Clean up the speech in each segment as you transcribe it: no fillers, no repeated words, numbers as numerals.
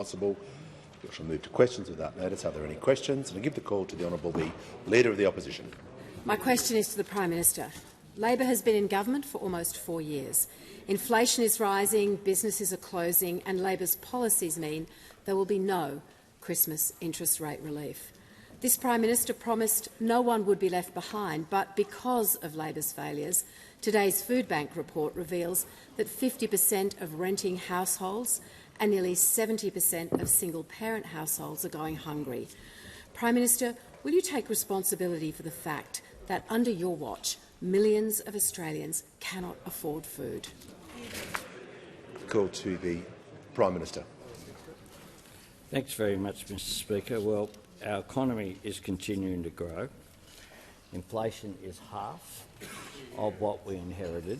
possible. We shall move to questions without notice. Are there any questions? And I give the call to the Honourable Leader of the Opposition. My question is to the Prime Minister. Labor has been in government for almost 4 years. Inflation is rising, businesses are closing, and Labor's policies mean there will be no Christmas interest rate relief. This Prime Minister promised no one would be left behind, but because of Labor's failures, today's Food Bank report reveals that 50% of renting households and nearly 70% of single-parent households are going hungry. Prime Minister, will you take responsibility for the fact that under your watch, millions of Australians cannot afford food? Call to the Prime Minister. Thanks very much, Mr Speaker. Well, our economy is continuing to grow. Inflation is half of what we inherited.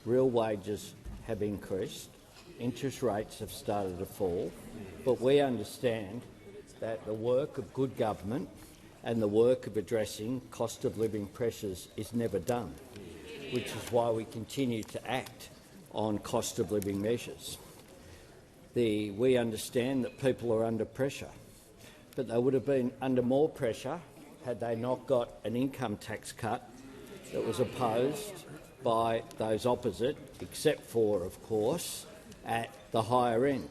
Real wages have increased. Interest rates have started to fall. But we understand that the work of good government and the work of addressing cost of living pressures is never done, which is why we continue to act on cost of living measures. We understand that people are under pressure, but they would have been under more pressure had they not got an income tax cut that was opposed by those opposite, except for, of course, at the higher end.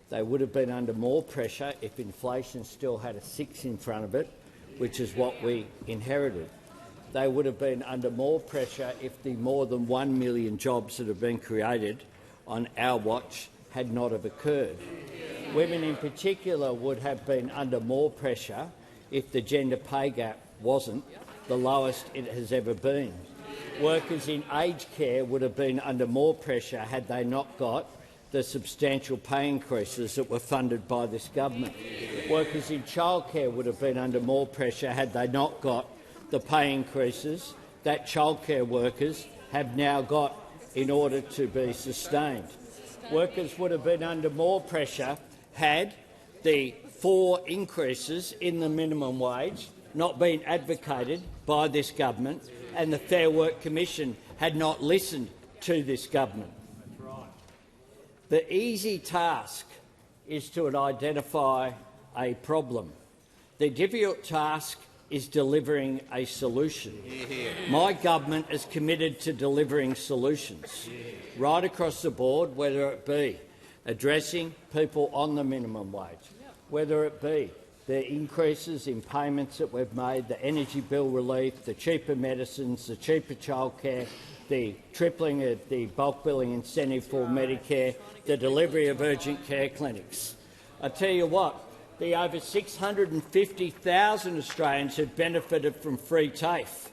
They would have been under more pressure if inflation still had a 6 in front of it, which is what we inherited. They would have been under more pressure if the more than 1 million jobs that have been created on our watch had not have occurred. Women in particular would have been under more pressure if the gender pay gap wasn't the lowest it has ever been. Workers in aged care would have been under more pressure had they not got the substantial pay increases that were funded by this government. Workers in childcare would have been under more pressure had they not got the pay increases that childcare workers have now got in order to be sustained. Workers would have been under more pressure had the 4 increases in the minimum wage not been advocated by this government and the Fair Work Commission had not listened to this government. The easy task is to identify a problem. The difficult task is delivering a solution. My government is committed to delivering solutions right across the board, whether it be addressing people on the minimum wage, whether it be the increases in payments that we've made, the energy bill relief, the cheaper medicines, the cheaper childcare, the tripling of the bulk billing incentive for Medicare, the delivery of urgent care clinics. I tell you what, the over 650,000 Australians who benefited from free TAFE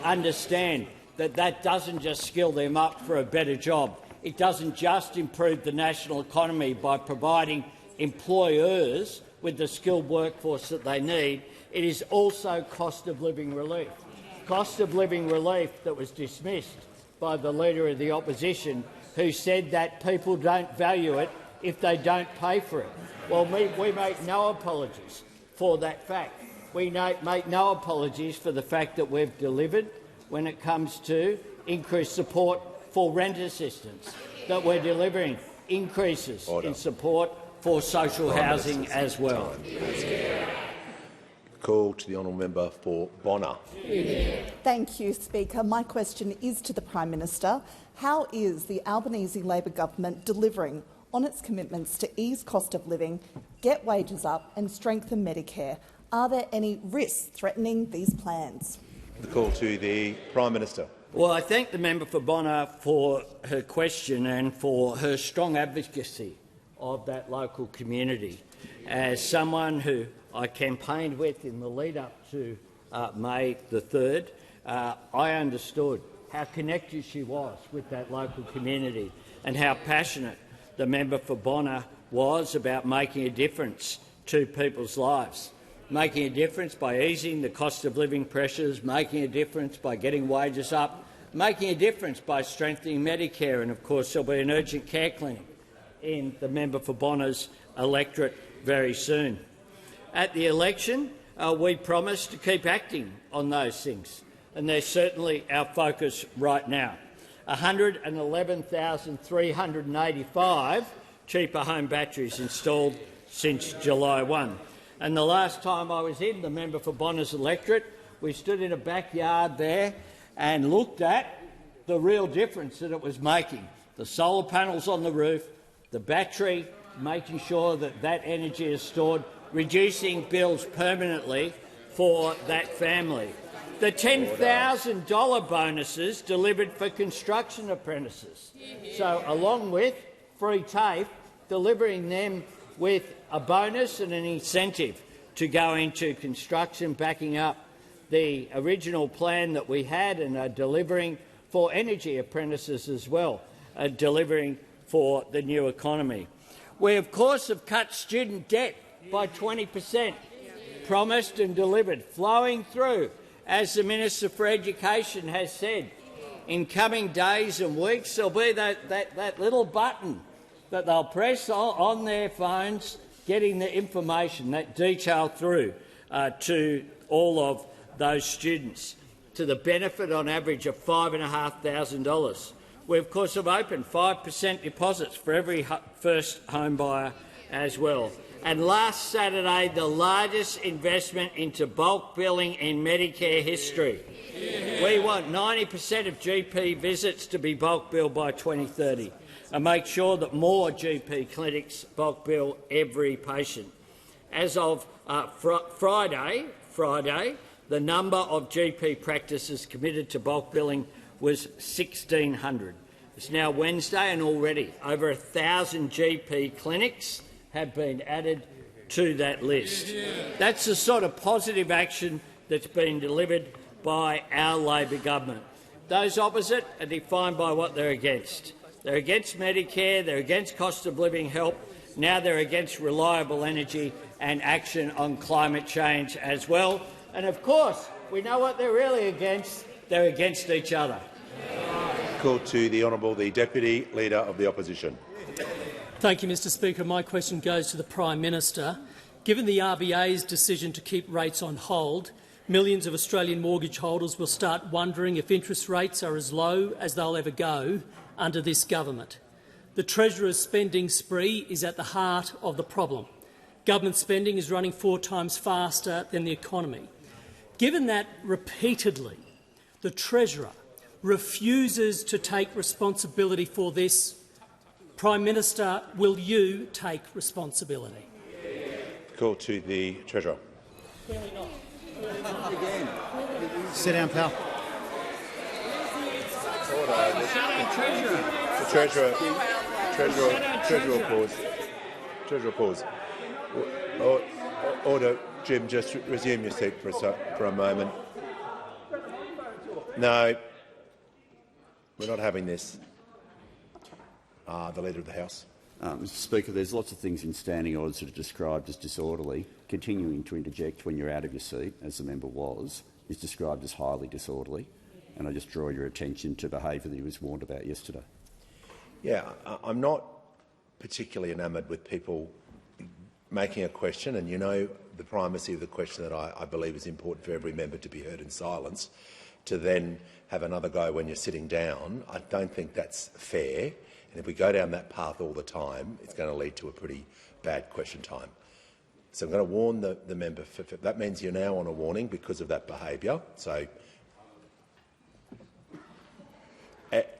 understand that that doesn't just skill them up for a better job. It doesn't just improve the national economy by providing employers with the skilled workforce that they need. It is also cost of living relief. Cost of living relief that was dismissed by the Leader of the Opposition, who said that people don't value it if they don't pay for it. Well, we make no apologies for that fact. We make no apologies for the fact that we've delivered when it comes to increased support for rent assistance, that we're delivering increases in support for social housing as well. Call to the honourable member for Bonner. Thank you, Speaker. My question is to the Prime Minister. How is the Albanese Labor government delivering on its commitments to ease cost of living, get wages up and strengthen Medicare? Are there any risks threatening these plans? The call to the Prime Minister. Well, I thank the member for Bonner for her question and for her strong advocacy of that local community. As someone who I campaigned with in the lead-up to May the 3rd, I understood how connected she was with that local community and how passionate the member for Bonner was about making a difference to people's lives, making a difference by easing the cost of living pressures, making a difference by getting wages up, making a difference by strengthening Medicare, and of course there'll be an urgent care clinic in the member for Bonner's electorate very soon. At the election, we promised to keep acting on those things, and they're certainly our focus right now. 111,385 cheaper home batteries installed since July 1. And the last time I was in, the member for Bonners Electorate, we stood in a backyard there and looked at the real difference that it was making. The solar panels on the roof, the battery, making sure that that energy is stored, reducing bills permanently for that family. The $10,000 bonuses delivered for construction apprentices. So, along with free TAFE, delivering them with a bonus and an incentive to go into construction, backing up the original plan that we had, and are delivering for energy apprentices as well, delivering for the new economy. We, of course, have cut student debt by 20%, promised and delivered, flowing through, as the Minister for Education has said. In coming days and weeks, there'll be that little button that they'll press on their phones, getting the information, that detail through to all of those students, to the benefit on average of $5,500. We, of course, have opened 5% deposits for every first home buyer as well. And last Saturday, the largest investment into bulk billing in Medicare history. We want 90% of GP visits to be bulk billed by 2030 and make sure that more GP clinics bulk bill every patient. As of Friday, the number of GP practices committed to bulk billing was 1,600. It's now Wednesday, and already over 1,000 GP clinics have been added to that list. That's the sort of positive action that's been delivered by our Labor government. Those opposite are defined by what they're against. They're against Medicare, they're against cost of living help, now they're against reliable energy and action on climate change as well. And of course, we know what they're really against. They're against each other. Call to the Honourable the Deputy Leader of the Opposition. Thank you, Mr Speaker. My question goes to the Prime Minister. Given the RBA's decision to keep rates on hold, millions of Australian mortgage holders will start wondering if interest rates are as low as they'll ever go under this government. The Treasurer's spending spree is at the heart of the problem. Government spending is running 4 times faster than the economy. Given that repeatedly the Treasurer refuses to take responsibility for this, Prime Minister, will you take responsibility? Call to the Treasurer. Sit down, pal. Treasurer, pause. Treasurer, pause. Order, Jim. Just resume your seat for a moment. No, we're not having this. The Leader of the House. Mr Speaker, there's lots of things in standing orders that are described as disorderly. Continuing to interject when you're out of your seat, as the member was, is described as highly disorderly. And I just draw your attention to behaviour that he was warned about yesterday. Yeah, I'm not particularly enamoured with people making a question, and you know the primacy of the question that I believe is important for every member to be heard in silence, to then have another go when you're sitting down. I don't think that's fair. And if we go down that path all the time, it's going to lead to a pretty bad question time. So I'm going to warn the member. That means you're now on a warning because of that behaviour. So,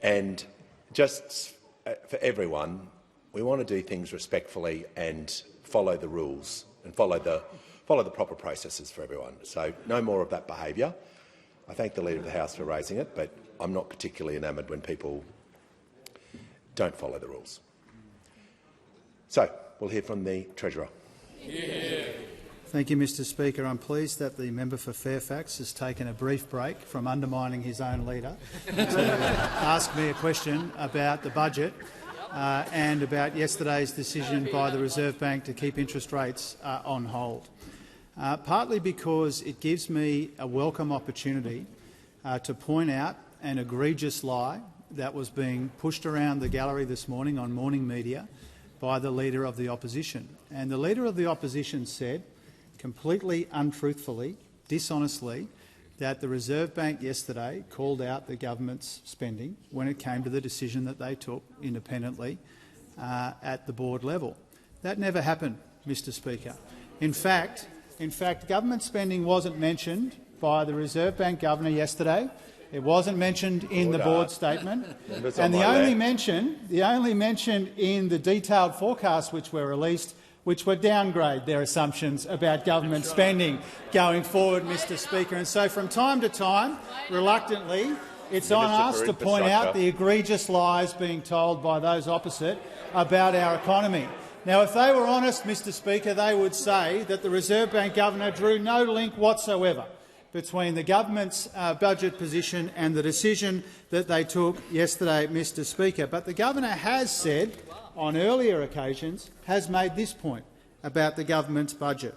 and just for everyone, we want to do things respectfully and follow the rules and follow the proper processes for everyone. So no more of that behaviour. I thank the Leader of the House for raising it, but I'm not particularly enamoured when people don't follow the rules. So we'll hear from the Treasurer. Thank you, Mr Speaker. I'm pleased that the member for Fairfax has taken a brief break from undermining his own leader to ask me a question about the budget and about yesterday's decision by the Reserve Bank to keep interest rates on hold. Partly because it gives me a welcome opportunity to point out an egregious lie that was being pushed around the gallery this morning on morning media by the Leader of the Opposition. And the Leader of the Opposition said, completely untruthfully, dishonestly, that the Reserve Bank yesterday called out the government's spending when it came to the decision that they took independently at the board level. That never happened, Mr Speaker. In fact, government spending wasn't mentioned by the Reserve Bank Governor yesterday. It wasn't mentioned in the board statement, and the only mention in the detailed forecasts which were released, which were downgrade their assumptions about government spending going forward, Mr Speaker. And so from time to time, reluctantly, it's on us to point out the egregious lies being told by those opposite about our economy. Now, if they were honest, Mr Speaker, they would say that the Reserve Bank Governor drew no link whatsoever between the government's budget position and the decision that they took yesterday, Mr Speaker. But the governor has said on earlier occasions, has made this point about the government's budget.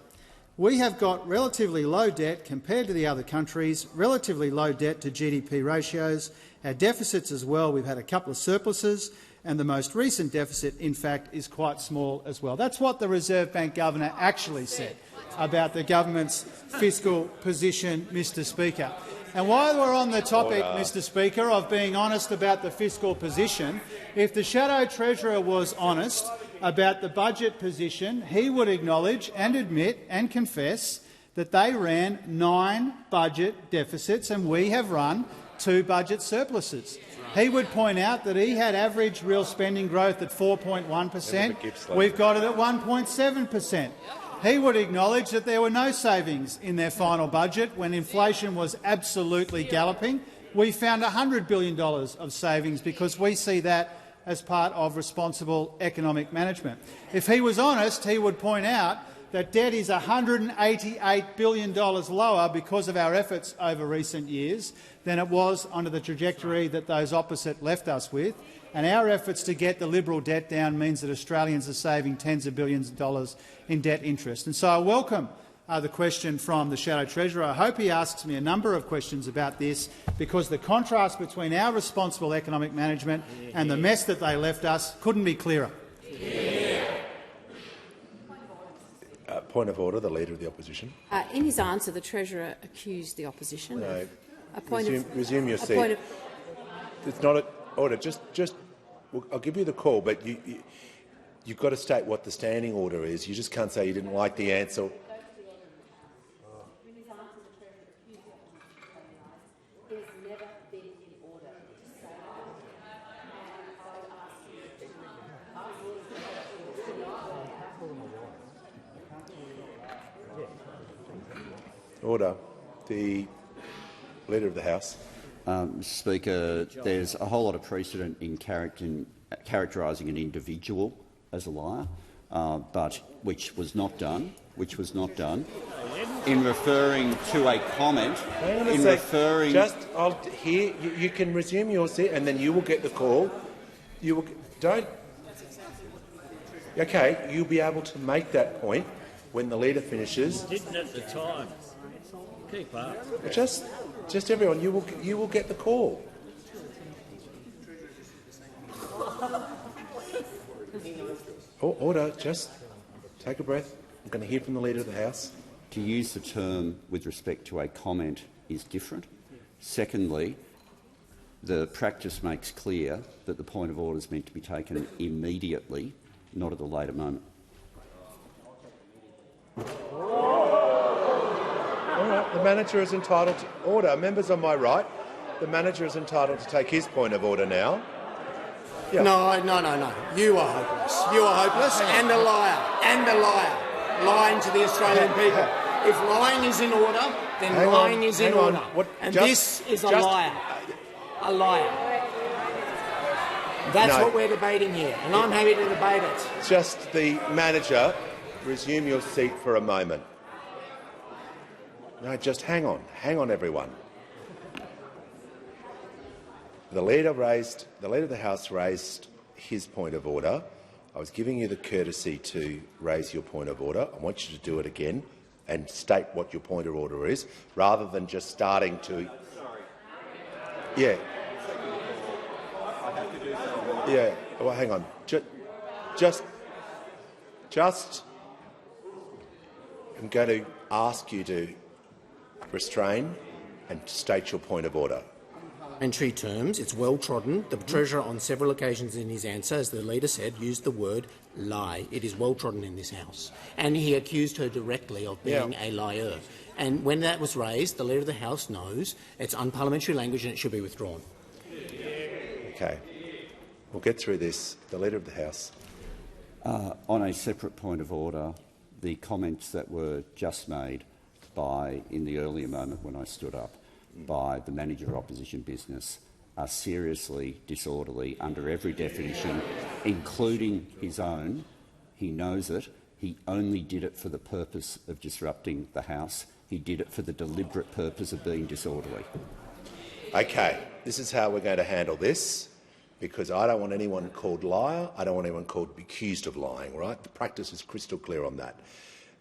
We have got relatively low debt compared to the other countries, relatively low debt to GDP ratios, our deficits as well. We've had a couple of surpluses, and the most recent deficit, in fact, is quite small as well. That's what the Reserve Bank Governor actually said about the government's fiscal position, Mr Speaker. And while we're on the topic, Mr Speaker, of being honest about the fiscal position, if the Shadow Treasurer was honest about the budget position, he would acknowledge and admit and confess that they ran 9 budget deficits and we have run 2 budget surpluses. He would point out that he had average real spending growth at 4.1%. We've got it at 1.7%. He would acknowledge that there were no savings in their final budget when inflation was absolutely galloping. We found $100 billion of savings because we see that as part of responsible economic management. If he was honest, he would point out that debt is $188 billion lower because of our efforts over recent years than it was under the trajectory that those opposite left us with. And our efforts to get the Liberal debt down means that Australians are saving tens of billions of dollars in debt interest. And so I welcome the question from the Shadow Treasurer. I hope he asks me a number of questions about this, because the contrast between our responsible economic management and the mess that they left us couldn't be clearer. Point of order, the Leader of the Opposition. In his answer, the Treasurer accused the Opposition of a point resume your seat. It's not order. I'll give you the call, but you've got to state what the standing order is. You just can't say you didn't like the answer. Order. The Leader of the House. Mr Speaker, there's a whole lot of precedent in characterising an individual as a liar, but which was not done. In referring to a comment. You can resume your seat, and then you will get the call. Okay, you'll be able to make that point when the Leader finishes. Didn't at the time. Keep up. Just everyone, you will get the call. Order. Just take a breath. I'm going to hear from the Leader of the House. To use the term with respect to a comment is different. Secondly, the practice makes clear that the point of order is meant to be taken immediately, not at a later moment. The manager is entitled to order. Members on my right, the manager is entitled to take his point of order now. Yeah. No. You are hopeless. You are hopeless and a liar. Lying to the Australian people. If lying is in order, then lying is in order. This is a liar. A liar. That's what we're debating here, and I'm happy to debate it. Just the manager, resume your seat for a moment. No, just hang on, everyone. The Leader of the House raised his point of order. I was giving you the courtesy to raise your point of order. I want you to do it again and state what your point of order is, rather than just starting to. Yeah. Yeah. Well, hang on. Just. I'm going to ask you to restrain and state your point of order. parliamentary terms. It's well-trodden. The Treasurer, on several occasions in his answer, as the Leader said, used the word lie. It is well-trodden in this House. And he accused her directly of being a liar. And when that was raised, the Leader of the House knows it's unparliamentary language and it should be withdrawn. Okay. We'll get through this. The Leader of the House. On a separate point of order, the comments that were just made in the earlier moment when I stood up, by the Manager of Opposition Business are seriously disorderly under every definition, including his own. He knows it. He only did it for the purpose of disrupting the House. He did it for the deliberate purpose of being disorderly. Okay, this is how we're going to handle this, because I don't want anyone called liar. I don't want anyone called accused of lying, right? The practice is crystal clear on that.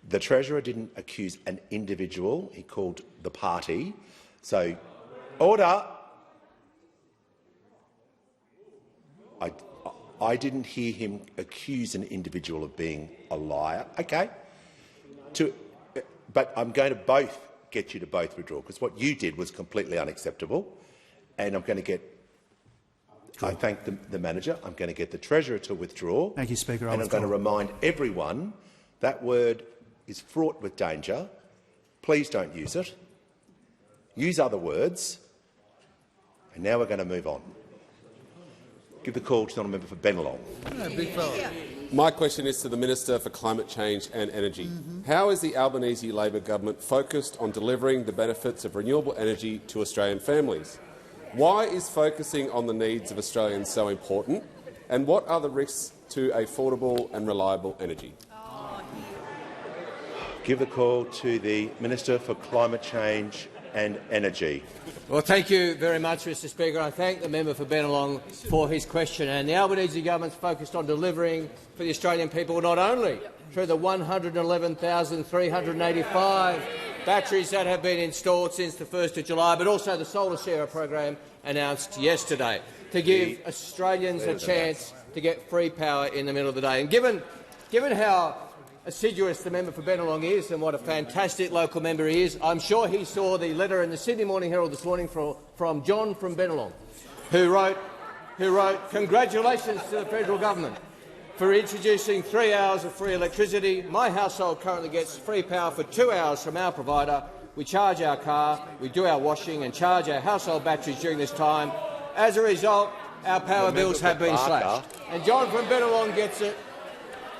The Treasurer didn't accuse an individual. He called the party. So, order. I didn't hear him accuse an individual of being a liar. Okay. But I'm going to get you to both withdraw, because what you did was completely unacceptable. And I'm going to get I thank the Manager. I'm going to get the Treasurer to withdraw. Thank you, Speaker. And I'm going to remind everyone that word is fraught with danger. Please don't use it. Use other words. And now we're going to move on. Give the call to the honourable member for Bennelong. Big fella. My question is to the Minister for Climate Change and Energy. How is the Albanese Labor government focused on delivering the benefits of renewable energy to Australian families? Why is focusing on the needs of Australians so important? And what are the risks to affordable and reliable energy? Give the call to the Minister for Climate Change and Energy. Well, thank you very much, Mr Speaker. I thank the member for Bennelong for his question. And the Albanese government's focused on delivering for the Australian people not only through the 111,385 batteries that have been installed since the 1st of July, but also the Solar Sharer program announced yesterday to give Australians a chance to get free power in the middle of the day. And given how assiduous the member for Bennelong is and what a fantastic local member he is, I'm sure he saw the letter in the Sydney Morning Herald this morning from John from Bennelong, who wrote, "Congratulations to the federal government for introducing 3 hours of free electricity. My household currently gets free power for 2 hours from our provider. We charge our car, we do our washing and charge our household batteries during this time. As a result, our power bills have been slashed." And John from Bennelong gets it.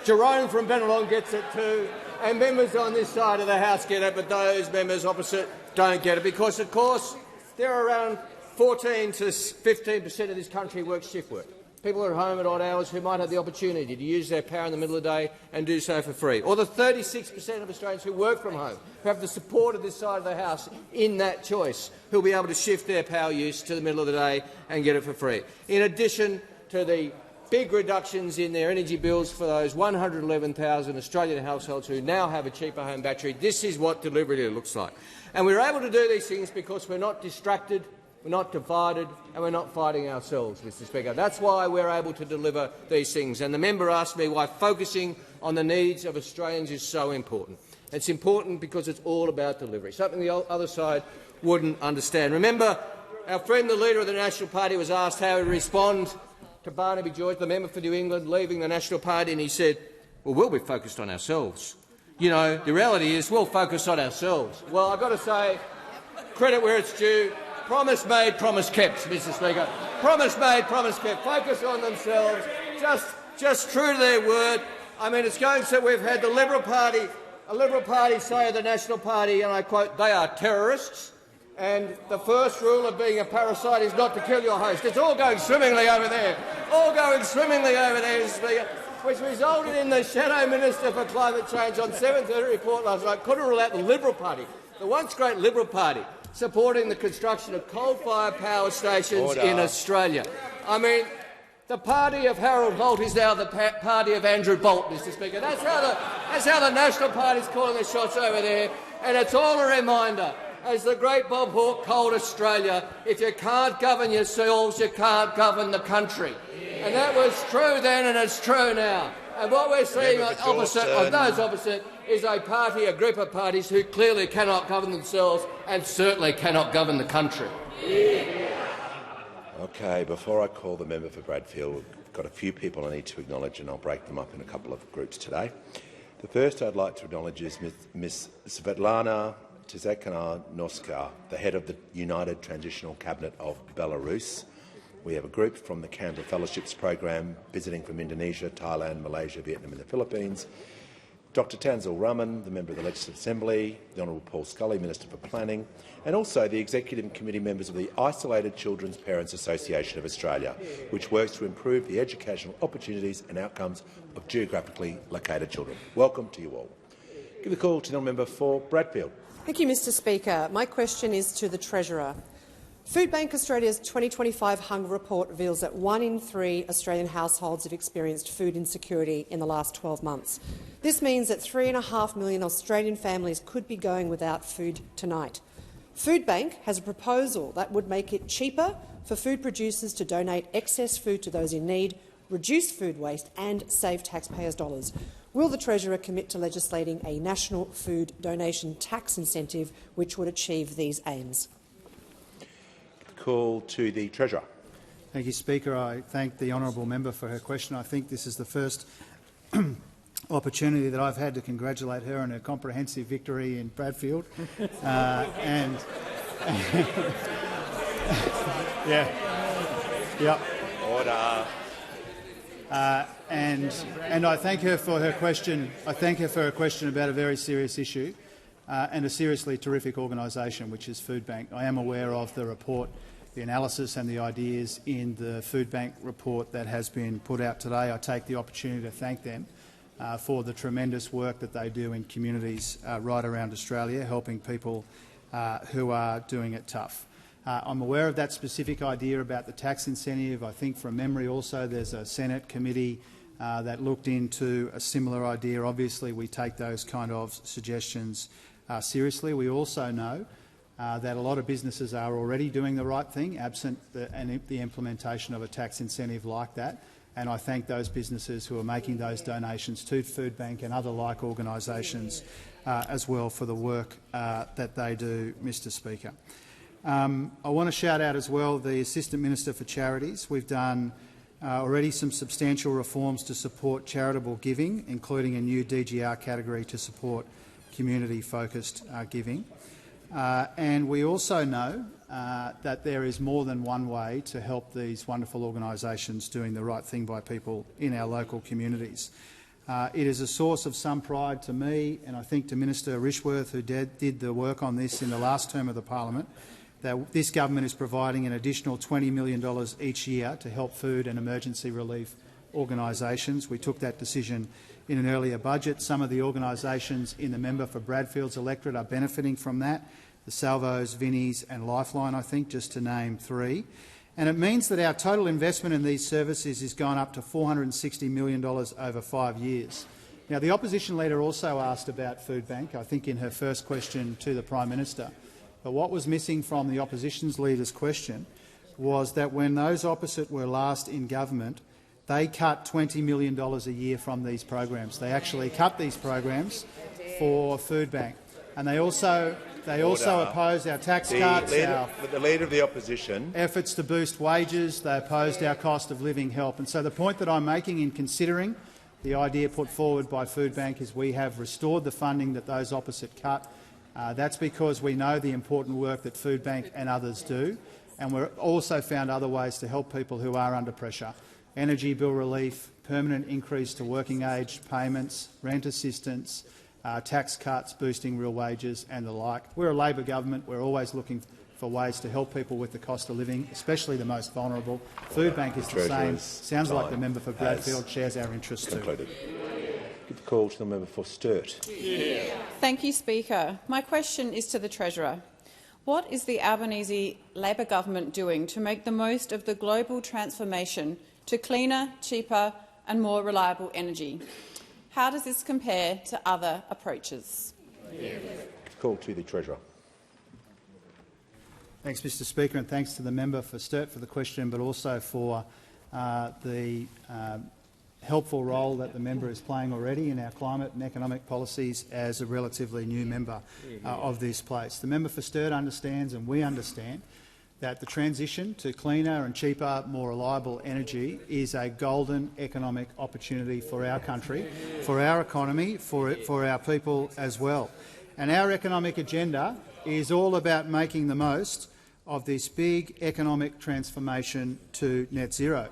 Jerome from Bennelong gets it too, and members on this side of the House get it, but those members opposite don't get it because, of course, there are around 14 to 15% of this country who work shift work. People are at home at odd hours who might have the opportunity to use their power in the middle of the day and do so for free. Or the 36% of Australians who work from home, who have the support of this side of the House in that choice, who will be able to shift their power use to the middle of the day and get it for free. In addition to the big reductions in their energy bills for those 111,000 Australian households who now have a cheaper home battery, this is what delivery looks like. And we're able to do these things because we're not distracted, we're not divided, and we're not fighting ourselves, Mr Speaker. That's why we're able to deliver these things. And the member asked me why focusing on the needs of Australians is so important. It's important because it's all about delivery, something the other side wouldn't understand. Remember, our friend, the Leader of the National Party, was asked how he would respond to Barnaby George, the member for New England, leaving the National Party, and he said, well, we'll be focused on ourselves. You know, the reality is we'll focus on ourselves. Well, I've got to say, credit where it's due. Promise made, promise kept, Mr Speaker. Promise made, promise kept. Focus on themselves, just true to their word. I mean, it's going so we've had a Liberal Party say of the National Party, and I quote, they are terrorists. And the first rule of being a parasite is not to kill your host. It's all going swimmingly over there. All going swimmingly over there, Mr Speaker, which resulted in the Shadow Minister for Climate Change on 7:30 report last night couldn't rule out the Liberal Party, the once great Liberal Party, supporting the construction of coal-fired power stations in Australia. I mean, the party of Harold Holt is now the party of Andrew Bolt, Mr Speaker. That's how the National Party's calling the shots over there, and it's all a reminder. As the great Bob Hawke told Australia, if you can't govern yourselves, you can't govern the country. And that was true then and it's true now. And what we're seeing on those opposite is a group of parties who clearly cannot govern themselves and certainly cannot govern the country. Okay, before I call the member for Bradfield, I've got a few people I need to acknowledge, and I'll break them up in a couple of groups today. The first I'd like to acknowledge is Ms. Svetlana Tizekana-Noska, the head of the United Transitional Cabinet of Belarus. We have a group from the Canberra Fellowships Program visiting from Indonesia, Thailand, Malaysia, Vietnam and the Philippines. Dr Tanzil Rahman, the member of the Legislative Assembly, the Honourable Paul Scully, Minister for Planning, and also the Executive Committee members of the Isolated Children's Parents Association of Australia, which works to improve the educational opportunities and outcomes of geographically located children. Welcome to you all. Give the call to the member for Bradfield. Thank you, Mr Speaker. My question is to the Treasurer. Foodbank Australia's 2025 Hunger Report reveals that 1 in 3 Australian households have experienced food insecurity in the last 12 months. This means that 3.5 million Australian families could be going without food tonight. Foodbank has a proposal that would make it cheaper for food producers to donate excess food to those in need, reduce food waste and save taxpayers' dollars. Will the Treasurer commit to legislating a national food donation tax incentive which would achieve these aims? Call to the Treasurer. Thank you, Speaker. I thank the honourable member for her question. I think this is the first opportunity that I've had to congratulate her on her comprehensive victory in Bradfield. Order. And I thank her for her question. I thank her for her question about a very serious issue and a seriously terrific organisation, which is Foodbank. I am aware of the report, the analysis and the ideas in the Foodbank report that has been put out today. I take the opportunity to thank them for the tremendous work that they do in communities right around Australia, helping people who are doing it tough. I'm aware of that specific idea about the tax incentive. I think from memory also there's a Senate committee that looked into a similar idea. Obviously we take those kind of suggestions seriously. We also know that a lot of businesses are already doing the right thing, absent the implementation of a tax incentive like that. And I thank those businesses who are making those donations to Foodbank and other like organisations as well for the work that they do, Mr Speaker. I want to shout out as well the Assistant Minister for Charities. We've done already some substantial reforms to support charitable giving, including a new DGR category to support community-focused giving. And we also know that there is more than one way to help these wonderful organisations doing the right thing by people in our local communities. It is a source of some pride to me, and I think to Minister Rishworth, who did the work on this in the last term of the parliament, that this government is providing an additional $20 million each year to help food and emergency relief organisations. We took that decision in an earlier budget. Some of the organisations in the member for Bradfield's electorate are benefiting from that, the Salvos, Vinnies and Lifeline, I think, just to name 3. And it means that our total investment in these services is gone up to $460 million over 5 years. Now, the opposition leader also asked about Foodbank, I think in her first question to the Prime Minister. But what was missing from the opposition leader's question was that when those opposite were last in government, they cut $20 million a year from these programs. They actually cut these programs for Foodbank. And they also opposed our tax cuts, the Leader of the Opposition. Efforts to boost wages. They opposed our cost of living help. And so the point that I'm making in considering the idea put forward by Foodbank is we have restored the funding that those opposite cut. That's because we know the important work that Foodbank and others do, and we've also found other ways to help people who are under pressure. Energy bill relief, permanent increase to working age payments, rent assistance, tax cuts, boosting real wages and the like. We're a Labor government. We're always looking for ways to help people with the cost of living, especially the most vulnerable. Foodbank is the same. Sounds like the member for Bradfield shares our interests too. Give the call to the member for Sturt. Thank you, Speaker. My question is to the Treasurer. What is the Albanese Labor government doing to make the most of the global transformation to cleaner, cheaper and more reliable energy? How does this compare to other approaches? Call to the Treasurer. Thanks, Mr Speaker, and thanks to the member for Sturt for the question, but also for the helpful role that the member is playing already in our climate and economic policies as a relatively new member of this place. The member for Sturt understands, and we understand, that the transition to cleaner and cheaper, more reliable energy is a golden economic opportunity for our country, for our economy, for our people as well. And our economic agenda is all about making the most of this big economic transformation to net zero.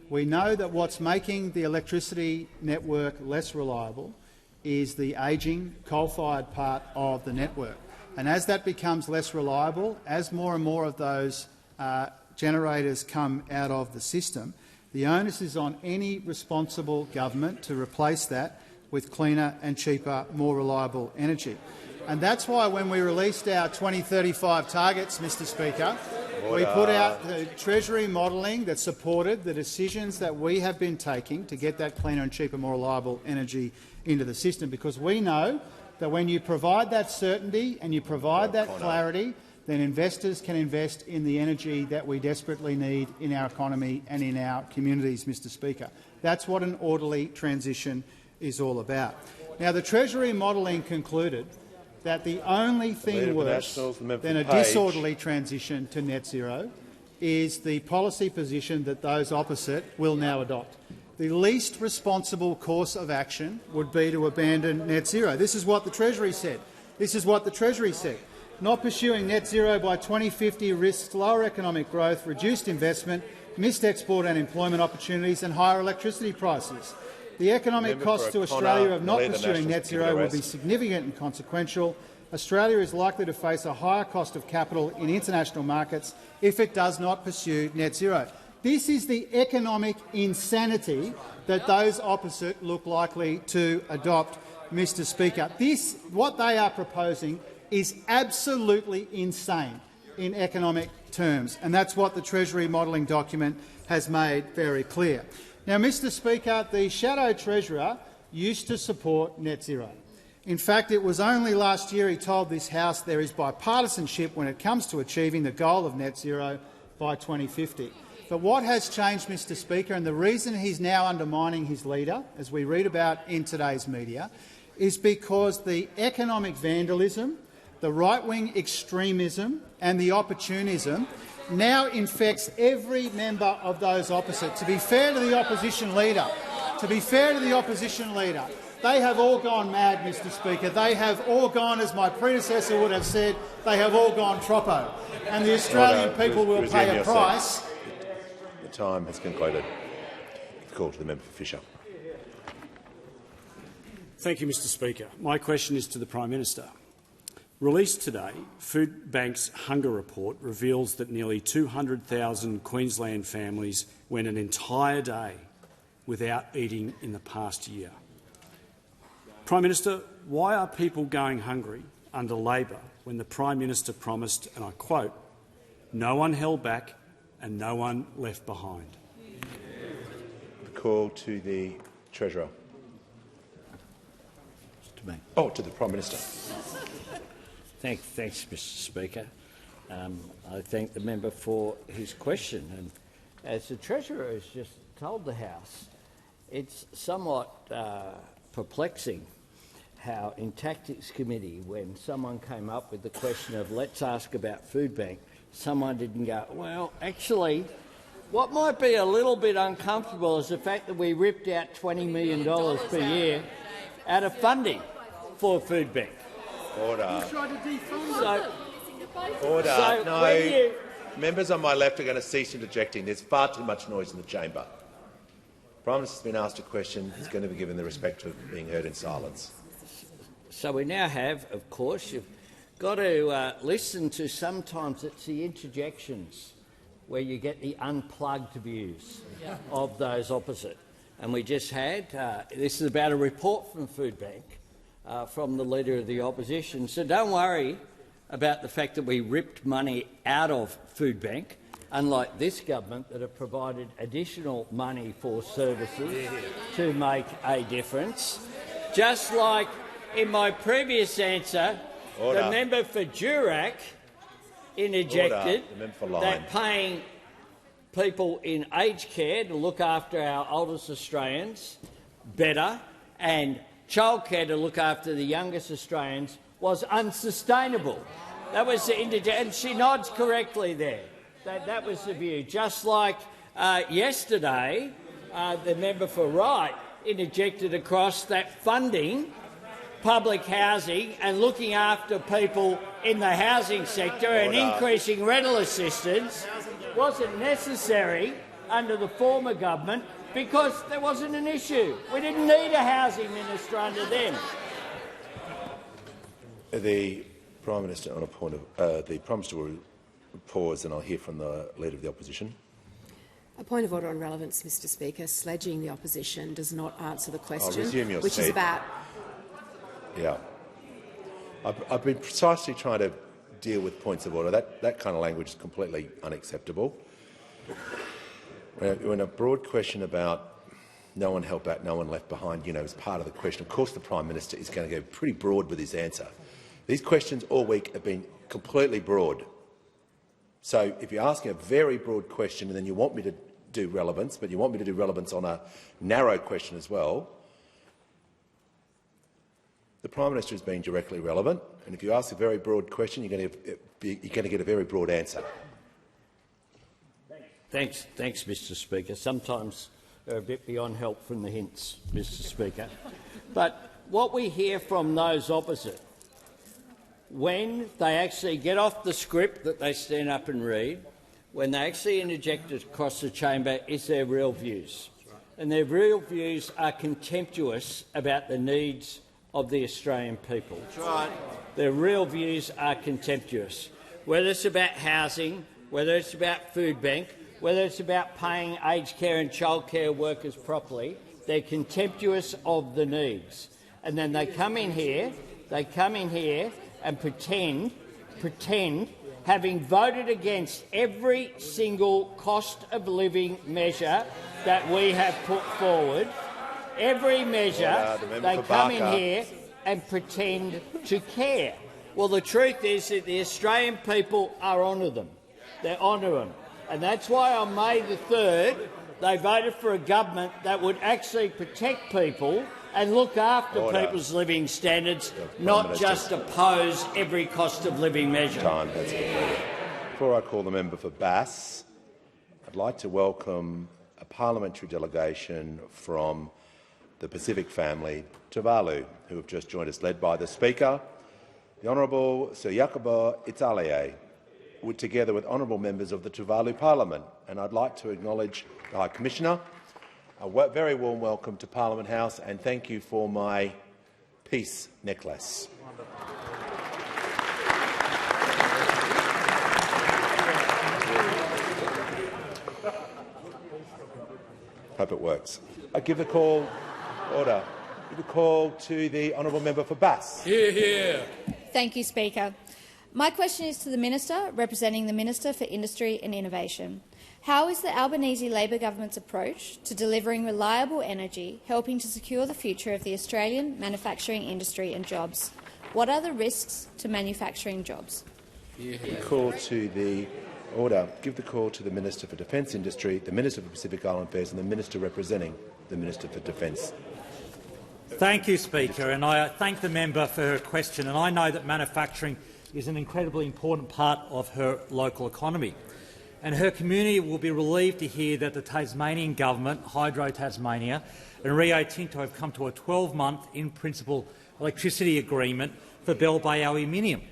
We know that what's making the electricity network less reliable is the ageing coal-fired part of the network. And as that becomes less reliable, as more and more of those generators come out of the system, the onus is on any responsible government to replace that with cleaner and cheaper, more reliable energy. And that's why when we released our 2035 targets, Mr Speaker, we put out the Treasury modelling that supported the decisions that we have been taking to get that cleaner and cheaper, more reliable energy into the system, because we know that when you provide that certainty and you provide that clarity, then investors can invest in the energy that we desperately need in our economy and in our communities, Mr Speaker. That's what an orderly transition is all about. Now, the Treasury modelling concluded that the only thing worse than a disorderly transition to net zero is the policy position that those opposite will now adopt. The least responsible course of action would be to abandon net zero. This is what the Treasury said. This is what the Treasury said. Not pursuing net zero by 2050 risks lower economic growth, reduced investment, missed export and employment opportunities and higher electricity prices. The economic costs to Australia of not pursuing net zero will be significant and consequential. Australia is likely to face a higher cost of capital in international markets if it does not pursue net zero. This is the economic insanity that those opposite look likely to adopt, Mr Speaker. What they are proposing is absolutely insane in economic terms, and that's what the Treasury modelling document has made very clear. Now, Mr Speaker, the Shadow Treasurer used to support net zero. In fact, it was only last year he told this House there is bipartisanship when it comes to achieving the goal of net zero by 2050. But what has changed, Mr Speaker, and the reason he's now undermining his leader, as we read about in today's media, is because the economic vandalism, the right-wing extremism and the opportunism now infects every member of those opposite. To be fair to the opposition leader, they have all gone mad, Mr Speaker. They have all gone, as my predecessor would have said, they have all gone troppo. And the Australian people will pay a price. The time has concluded. The call to the member for Fisher. Thank you, Mr Speaker. My question is to the Prime Minister. Released today, Food Bank's Hunger Report reveals that nearly 200,000 Queensland families went an entire day without eating in the past year. Prime Minister, why are people going hungry under Labor when the Prime Minister promised, and I quote, "No one held back and no one left behind"? The call to the Treasurer. To me. Oh, to the Prime Minister. Thanks, Mr Speaker. I thank the member for his question. And as the Treasurer has just told the House, it's somewhat perplexing how in Tactics Committee, when someone came up with the question of let's ask about Food Bank, someone didn't go, well, actually, what might be a little bit uncomfortable is the fact that we ripped out $20 million per year out of funding for Food Bank. Order. Order. No. Members on my left are going to cease interjecting. There's far too much noise in the chamber. The Prime Minister has been asked a question. He's going to be given the respect of being heard in silence. So we now have, of course, you've got to listen to, sometimes it's the interjections where you get the unplugged views of those opposite. And we just had, this is about a report from Food Bank, from the Leader of the Opposition. So don't worry about the fact that we ripped money out of Food Bank, unlike this government that have provided additional money for services to make a difference. Just like in my previous answer, the member for Durack interjected that paying people in aged care to look after our oldest Australians better and childcare to look after the youngest Australians was unsustainable. That was the interjection, and she nods correctly there. That was the view. Just like yesterday, the member for Wright interjected across that funding public housing and looking after people in the housing sector and increasing rental assistance wasn't necessary under the former government because there wasn't an issue. We didn't need a housing minister under them. The Prime Minister, on a point of the Prime Minister will pause, and I'll hear from the Leader of the Opposition. A point of order on relevance, Mr. Speaker. Sledging the opposition does not answer the question, which is about. Yeah, I've been precisely trying to deal with points of order. That kind of language is completely unacceptable. When a broad question about no one held back, no one left behind, is part of the question. Of course, the Prime Minister is going to go pretty broad with his answer. These questions all week have been completely broad. So if you're asking a very broad question and then you want me to do relevance, but you want me to do relevance on a narrow question as well, the Prime Minister is being directly relevant, and if you ask a very broad question, you're going to get a very broad answer. Thanks, Mr. Speaker. Sometimes they're a bit beyond help from the hints, Mr. Speaker. But what we hear from those opposite, when they actually get off the script that they stand up and read, when they actually interject across the chamber, is their real views. And their real views are contemptuous about the needs of the Australian people. That's right. Their real views are contemptuous. Whether it's about housing, whether it's about food bank, whether it's about paying aged care and childcare workers properly, they're contemptuous of the needs. And then they come in here and pretend, having voted against every single cost of living measure that we have put forward, every measure, they come in here and pretend to care. Well, the truth is that the Australian people are onto them. They're onto them. And that's why on May the 3rd they voted for a government that would actually protect people and look after people's living standards, not just oppose every cost of living measure. Before I call the member for Bass, I'd like to welcome a parliamentary delegation from the Pacific family, Tuvalu, who have just joined us, led by the Speaker, the Honourable Sir Jacopo Italie, together with honourable members of the Tuvalu Parliament. And I'd like to acknowledge the High Commissioner. A very warm welcome to Parliament House, and thank you for my peace necklace. Hope it works. I give the call. Order. Give a call to the honourable member for Bass. Hear, hear. Thank you, Speaker. My question is to the Minister, representing the Minister for Industry and Innovation. How is the Albanese Labor government's approach to delivering reliable energy helping to secure the future of the Australian manufacturing industry and jobs? What are the risks to manufacturing jobs? Call to the order. Give the call to the Minister for Defence Industry, the Minister for Pacific Island Affairs and the Minister representing the Minister for Defence. Thank you, Speaker, and I thank the member for her question. And I know that manufacturing is an incredibly important part of her local economy. And her community will be relieved to hear that the Tasmanian Government, Hydro Tasmania and Rio Tinto have come to a 12-month in-principle electricity agreement for Bell Bay Aluminium,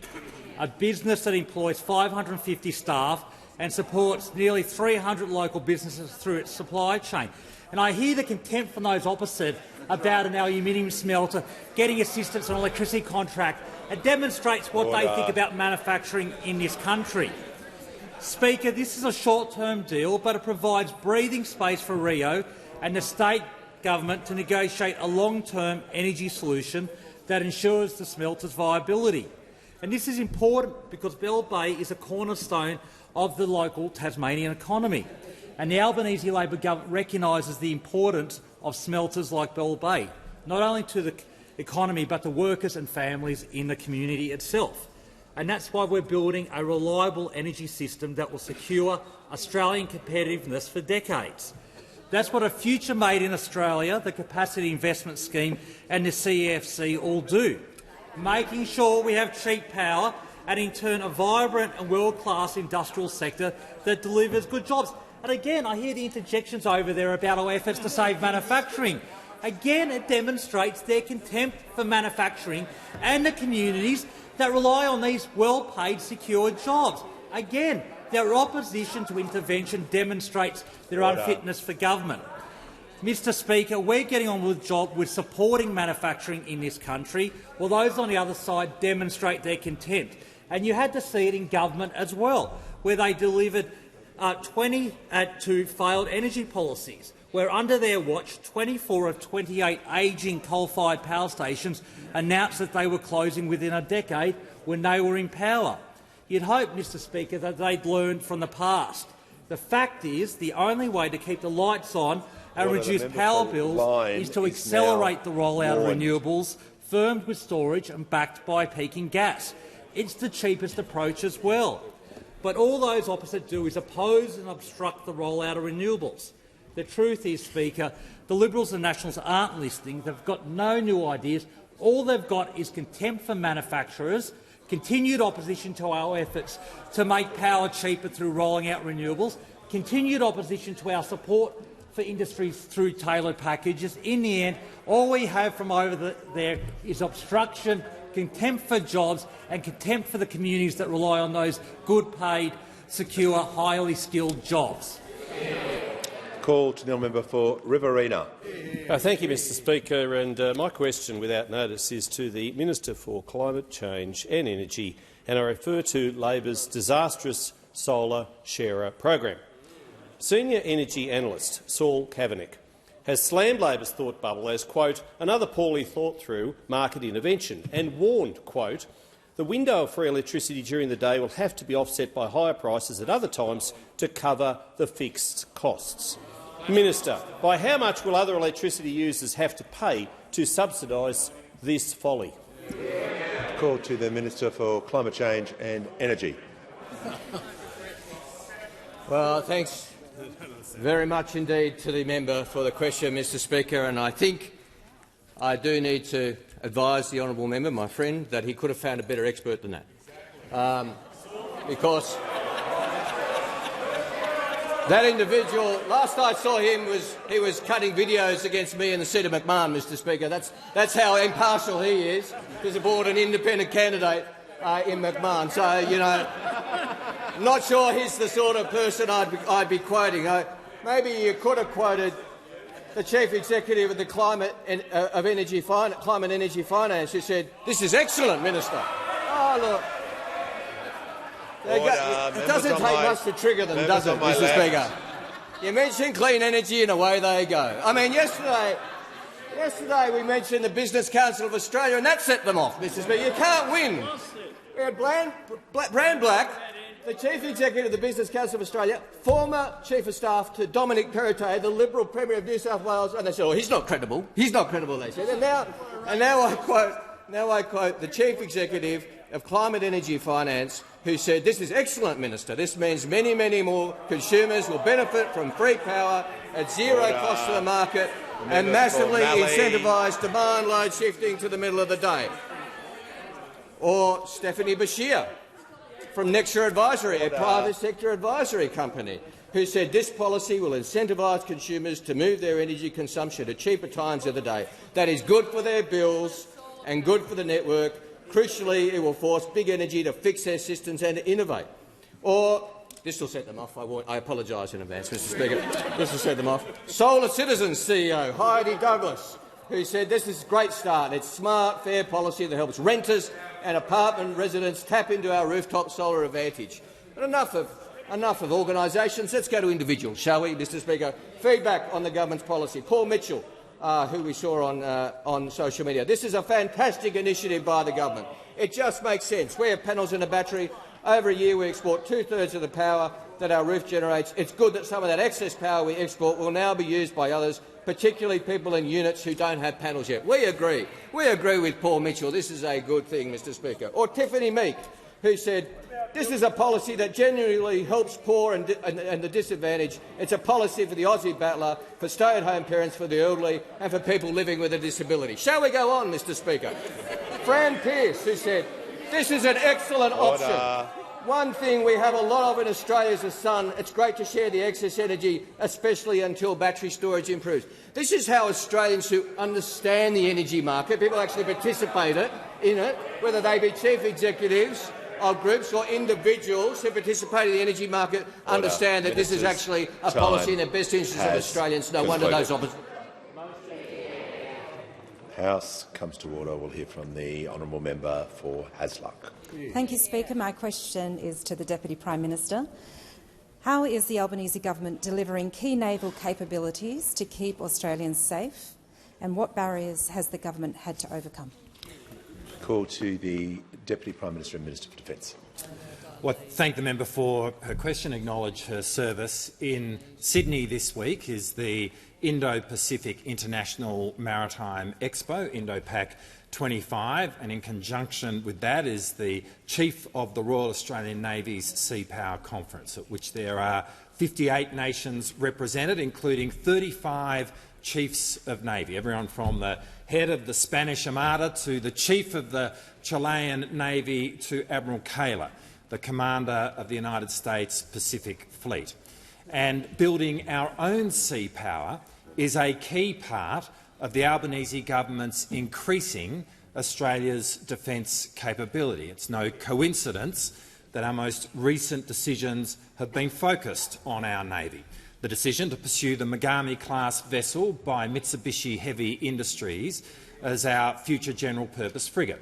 a business that employs 550 staff and supports nearly 300 local businesses through its supply chain. And I hear the contempt from those opposite about an aluminium smelter getting assistance on an electricity contract. It demonstrates what they think about manufacturing in this country. Speaker, this is a short-term deal, but it provides breathing space for Rio and the state government to negotiate a long-term energy solution that ensures the smelter's viability. And this is important because Bell Bay is a cornerstone of the local Tasmanian economy. And the Albanese Labor government recognises the importance of smelters like Bell Bay, not only to the economy but to workers and families in the community itself. And that's why we're building a reliable energy system that will secure Australian competitiveness for decades. That's what a Future Made in Australia, the Capacity Investment Scheme and the CEFC all do, making sure we have cheap power and in turn a vibrant and world-class industrial sector that delivers good jobs. And again, I hear the interjections over there about our efforts to save manufacturing. Again, it demonstrates their contempt for manufacturing and the communities that rely on these well-paid, secure jobs. Again, their opposition to intervention demonstrates their unfitness for government. Mr Speaker, we're getting on with the job with supporting manufacturing in this country, while those on the other side demonstrate their contempt. And you had to see it in government as well, where they delivered 22 failed energy policies, where under their watch 24 of 28 ageing coal-fired power stations announced that they were closing within a decade when they were in power. You'd hope, Mr Speaker, that they'd learned from the past. The fact is, the only way to keep the lights on and reduce power bills is to accelerate the rollout of renewables, firmed with storage and backed by peaking gas. It's the cheapest approach as well. But all those opposite do is oppose and obstruct the rollout of renewables. The truth is, Speaker, the Liberals and Nationals aren't listening. They've got no new ideas. All they've got is contempt for manufacturers, continued opposition to our efforts to make power cheaper through rolling out renewables, continued opposition to our support for industries through tailored packages. In the end, all we have from over there is obstruction, contempt for jobs and contempt for the communities that rely on those good-paid, secure, highly skilled jobs. Call to the member for Riverina. Thank you, Mr Speaker. And my question, without notice, is to the Minister for Climate Change and Energy, and I refer to Labor's disastrous solar sharer program. Senior energy analyst Saul Kavanagh has slammed Labor's thought bubble as, quote, another poorly thought-through market intervention, and warned, quote, the window of free electricity during the day will have to be offset by higher prices at other times to cover the fixed costs. Minister, by how much will other electricity users have to pay to subsidise this folly? Call to the Minister for Climate Change and Energy. Well, thanks very much indeed to the member for the question, Mr Speaker, and I think I do need to advise the honourable member, my friend, that he could have found a better expert than that. Because that individual, last I saw him, he was cutting videos against me and the seat of McMahon, Mr Speaker. That's how impartial he is, to support an independent candidate in McMahon. So, you know, not sure he's the sort of person I'd be quoting. Maybe you could have quoted the Chief Executive of the Climate Energy Finance, who said, "This is excellent, Minister." Oh, look. It doesn't take much to trigger them, does it, Mr Speaker? You mention clean energy and away they go. I mean, yesterday we mentioned the Business Council of Australia and that set them off, Mr Speaker. You can't win. We had Brand Black, the Chief Executive of the Business Council of Australia, former Chief of Staff to Dominic Perrottet, the Liberal Premier of New South Wales, and they said, "Oh, he's not credible. He's not credible," they said. And now I quote the Chief Executive of Climate Energy Finance, who said, "This is excellent, Minister. This means many, many more consumers will benefit from free power at zero cost to the market and massively incentivise demand load shifting to the middle of the day." Or Stephanie Bashir from Nexia Advisory, a private sector advisory company, who said this policy will incentivise consumers to move their energy consumption to cheaper times of the day. That is good for their bills and good for the network. Crucially, it will force big energy to fix their systems and to innovate. Or, this will set them off, I apologise in advance, Mr Speaker. This will set them off. Solar Citizens CEO Heidi Douglas, who said this is a great start. It's smart, fair policy that helps renters and apartment residents tap into our rooftop solar advantage. But enough of organisations. Let's go to individuals, shall we, Mr Speaker? Feedback on the government's policy. Paul Mitchell, who we saw on social media. This is a fantastic initiative by the government. It just makes sense. We have panels in a battery. Over a year we export 2/3 of the power that our roof generates. It's good that some of that excess power we export will now be used by others, particularly people in units who don't have panels yet. We agree. We agree with Paul Mitchell. This is a good thing, Mr Speaker. Or Tiffany Meek, who said, this is a policy that genuinely helps poor and the disadvantaged. It's a policy for the Aussie battler, for stay-at-home parents, for the elderly and for people living with a disability. Shall we go on, Mr Speaker? Fran Pearce, who said, This is an excellent option. One thing we have a lot of in Australia is the sun. It's great to share the excess energy, especially until battery storage improves. This is how Australians who understand the energy market, people actually participate in it, whether they be chief executives of groups or individuals who participate in the energy market, understand that this is actually a policy in the best interest of Australians. No wonder those opposite. House comes to order. We'll hear from the honourable member for Hasluck. Thank you, Speaker. My question is to the Deputy Prime Minister. How is the Albanese government delivering key naval capabilities to keep Australians safe, and what barriers has the government had to overcome? Call to the Deputy Prime Minister and Minister for Defence. Well, thank the member for her question, acknowledge her service. In Sydney this week is the Indo-Pacific International Maritime Expo, Indo-Pac 25, and in conjunction with that is the Chief of the Royal Australian Navy's Sea Power Conference, at which there are 58 nations represented, including 35 Chiefs of Navy, everyone from the head of the Spanish Armada to the Chief of the Chilean Navy to Admiral Kaler, the Commander of the United States Pacific Fleet. And building our own sea power is a key part of the Albanese government's increasing Australia's defence capability. It's no coincidence that our most recent decisions have been focused on our Navy. The decision to pursue the Megami-class vessel by Mitsubishi Heavy Industries as our future general-purpose frigate,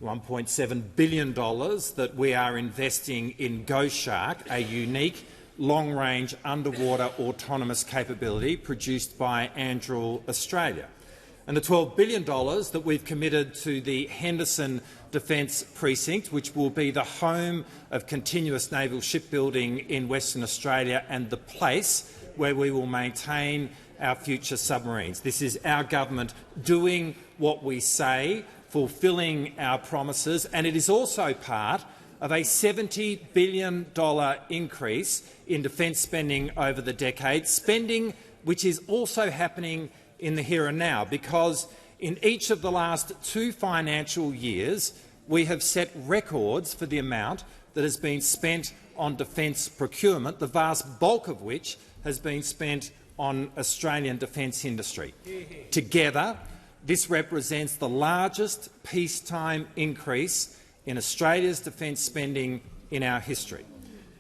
$1.7 billion that we are investing in Ghost Shark, a unique long-range underwater autonomous capability produced by Anduril Australia, and the $12 billion that we've committed to the Henderson Defence Precinct, which will be the home of continuous naval shipbuilding in Western Australia and the place where we will maintain our future submarines. This is our government doing what we say, fulfilling our promises, and it is also part of a $70 billion increase in defence spending over the decade, spending which is also happening in the here and now, because in each of the last 2 financial years we have set records for the amount that has been spent on defence procurement, the vast bulk of which has been spent on Australian defence industry. Together, this represents the largest peacetime increase in Australia's defence spending in our history.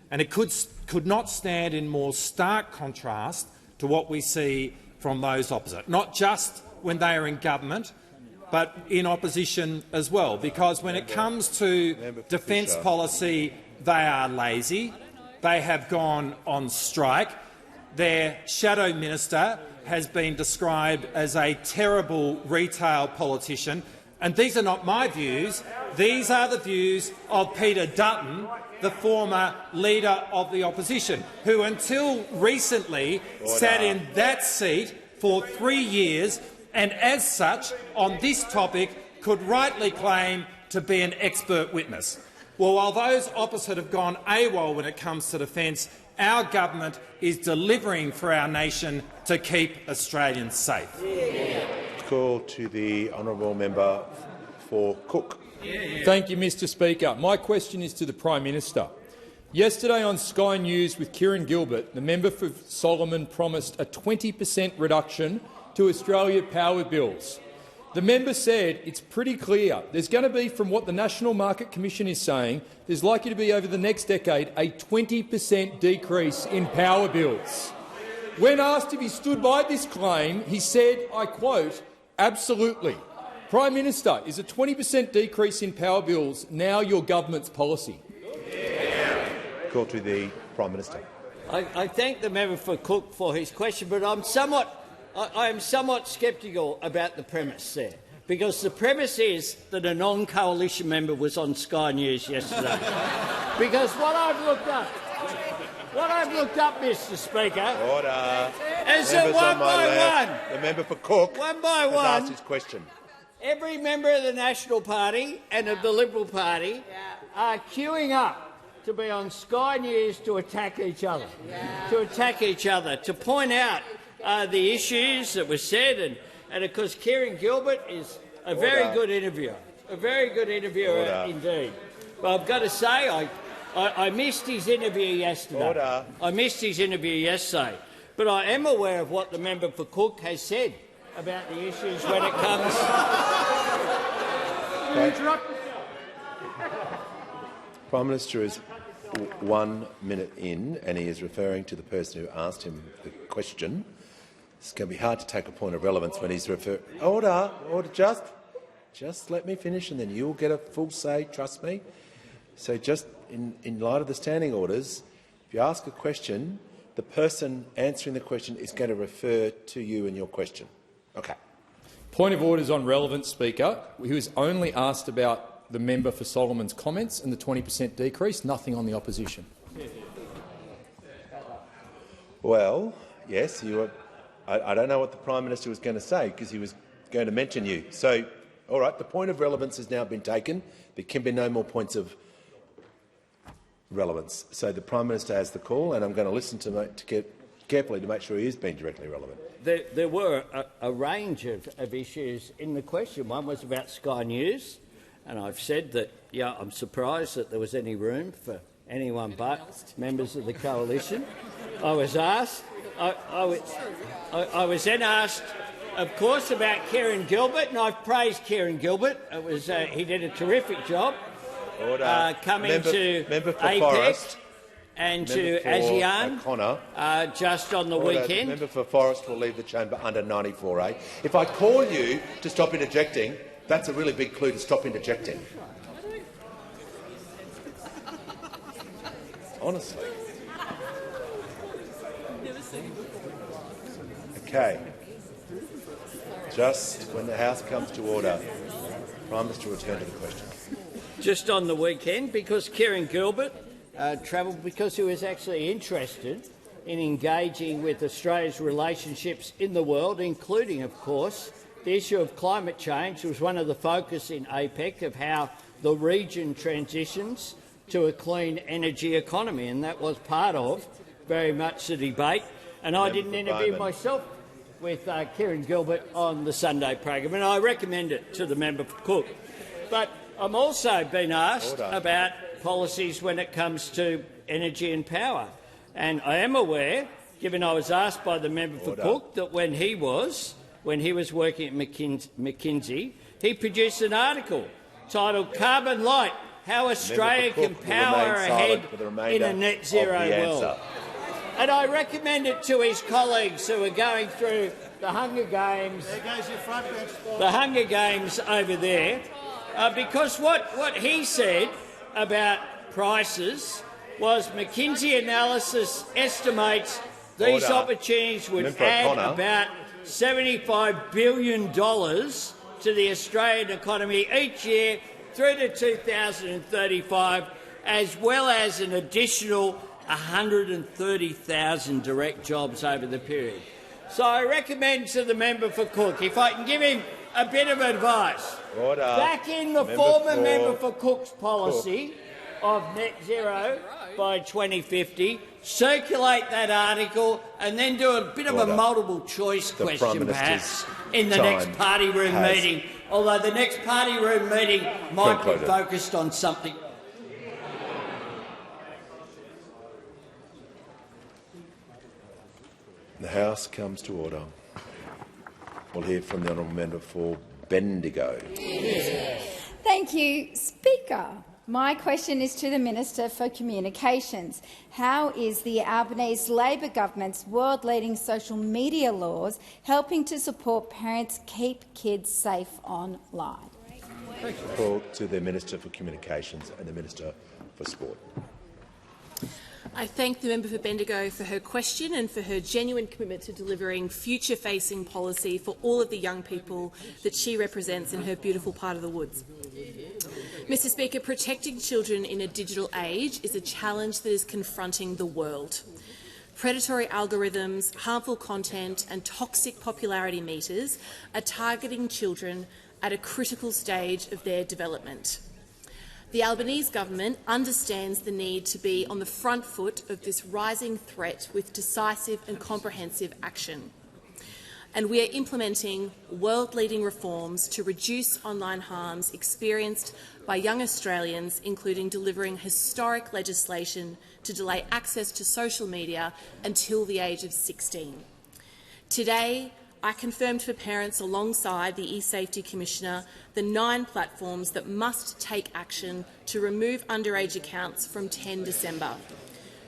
And it could not stand in more stark contrast to what we see from those opposite, not just when they are in government, but in opposition as well, because when it comes to defence policy, they are lazy, they have gone on strike, their shadow minister has been described as a terrible retail politician, and these are not my views, these are the views of Peter Dutton, the former leader of the opposition, who until recently sat in that seat for 3 years and as such, on this topic, could rightly claim to be an expert witness. Well, while those opposite have gone AWOL when it comes to defence, our government is delivering for our nation to keep Australians safe. Call to the honourable member for Cook. Thank you, Mr Speaker. My question is to the Prime Minister. Yesterday on Sky News with Kieran Gilbert, the member for Solomon promised a 20% reduction to Australia power bills. The member said it's pretty clear there's going to be, from what the National Market Commission is saying, there's likely to be over the next decade a 20% decrease in power bills. When asked if he stood by this claim, he said, I quote, "Absolutely." Prime Minister, is a 20% decrease in power bills now your government's policy? Call to the Prime Minister. I thank the member for Cook for his question, but I am somewhat sceptical about the premise there, because the premise is that a non-coalition member was on Sky News yesterday. Because what I've looked up, Mr Speaker, Order. Is that one by one, the member for Cook one by has one, asked his question. Every member of the National Party and of the Liberal Party are queuing up to be on Sky News to attack each other, to point out the issues that were said, and of course Kieran Gilbert is a very good interviewer. A very good interviewer indeed. But I've got to say, I missed his interview yesterday. I missed his interview yesterday. But I am aware of what the member for Cook has said about the issues when it comes... Prime Minister is 1 minute in and he is referring to the person who asked him the question. It's going to be hard to take a point of relevance when he's referring... Order! Just let me finish and then you'll get a full say, trust me. So just in light of the standing orders, if you ask a question, the person answering the question is going to refer to you and your question. Okay. Point of orders on relevance, Speaker. He was only asked about the member for Solomon's comments and the 20% decrease, nothing on the opposition. Well, yes, you were. I don't know what the Prime Minister was going to say because he was going to mention you. So, all right, the point of relevance has now been taken. There can be no more points of relevance. So the Prime Minister has the call, and I'm going to listen carefully to make sure he is being directly relevant. There were a range of issues in the question. One was about Sky News, and I've said that, yeah, I'm surprised that there was any room for anyone but members of the coalition. I was asked. I was then asked, of course, about Kieran Gilbert, and I've praised Kieran Gilbert. It was he did a terrific job. Coming to APEC Forest. And to ASEAN just on the weekend. Member for Forest will leave the chamber under 94A. If I call you to stop interjecting, that's a really big clue to stop interjecting. Honestly. Okay. Just when the House comes to order, Prime Minister will return to the question. Just on the weekend, because Kieran Gilbert travelled because he was actually interested in engaging with Australia's relationships in the world, including, of course, the issue of climate change was one of the focus in APEC of how the region transitions to a clean energy economy, and that was part of very much the debate. And I did an interview myself with Kieran Gilbert on the Sunday program, and I recommend it to the member for Cook. But I'm also been asked about policies when it comes to energy and power. And I am aware, given I was asked by the member for Cook, that when he was working at McKinsey, he produced an article titled Carbon Light, How Australia Can Power Ahead in a Net Zero World. And I recommend it to his colleagues who are going through the Hunger Games, over there, because what he said about prices was McKinsey analysis estimates these opportunities would add about $75 billion to the Australian economy each year through to 2035, as well as an additional 130,000 direct jobs over the period. So I recommend to the member for Cook, if I can give him a bit of advice, back in the former member for Cook's policy of net zero by 2050, circulate that article and then do a bit of a multiple choice question perhaps in the next party room meeting, although the next party room meeting might be focused on something. The House comes to order. We'll hear from the honourable member for Bendigo. Thank you, Speaker. My question is to the Minister for Communications. How is the Albanese Labor government's world-leading social media laws helping to support parents keep kids safe online? Call to the Minister for Communications and the Minister for Sport. I thank the member for Bendigo for her question and for her genuine commitment to delivering future-facing policy for all of the young people that she represents in her beautiful part of the woods. Mr Speaker, protecting children in a digital age is a challenge that is confronting the world. Predatory algorithms, harmful content and toxic popularity meters are targeting children at a critical stage of their development. The Albanese government understands the need to be on the front foot of this rising threat with decisive and comprehensive action. and we are implementing world-leading reforms to reduce online harms experienced by young Australians, including delivering historic legislation to delay access to social media until the age of 16. Today, I confirmed for parents alongside the eSafety Commissioner the 9 platforms that must take action to remove underage accounts from 10 December.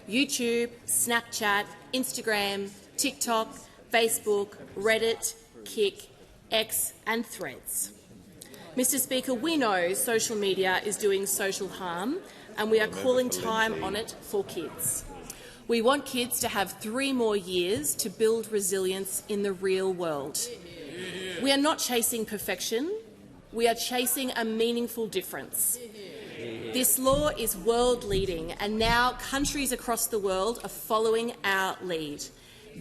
YouTube, Snapchat, Instagram, TikTok, Facebook, Reddit, Kik, X and Threads. Mr Speaker, we know social media is doing social harm and we are calling time on it for kids. We want kids to have 3 more years to build resilience in the real world. We are not chasing perfection, we are chasing a meaningful difference. This law is world-leading and now countries across the world are following our lead.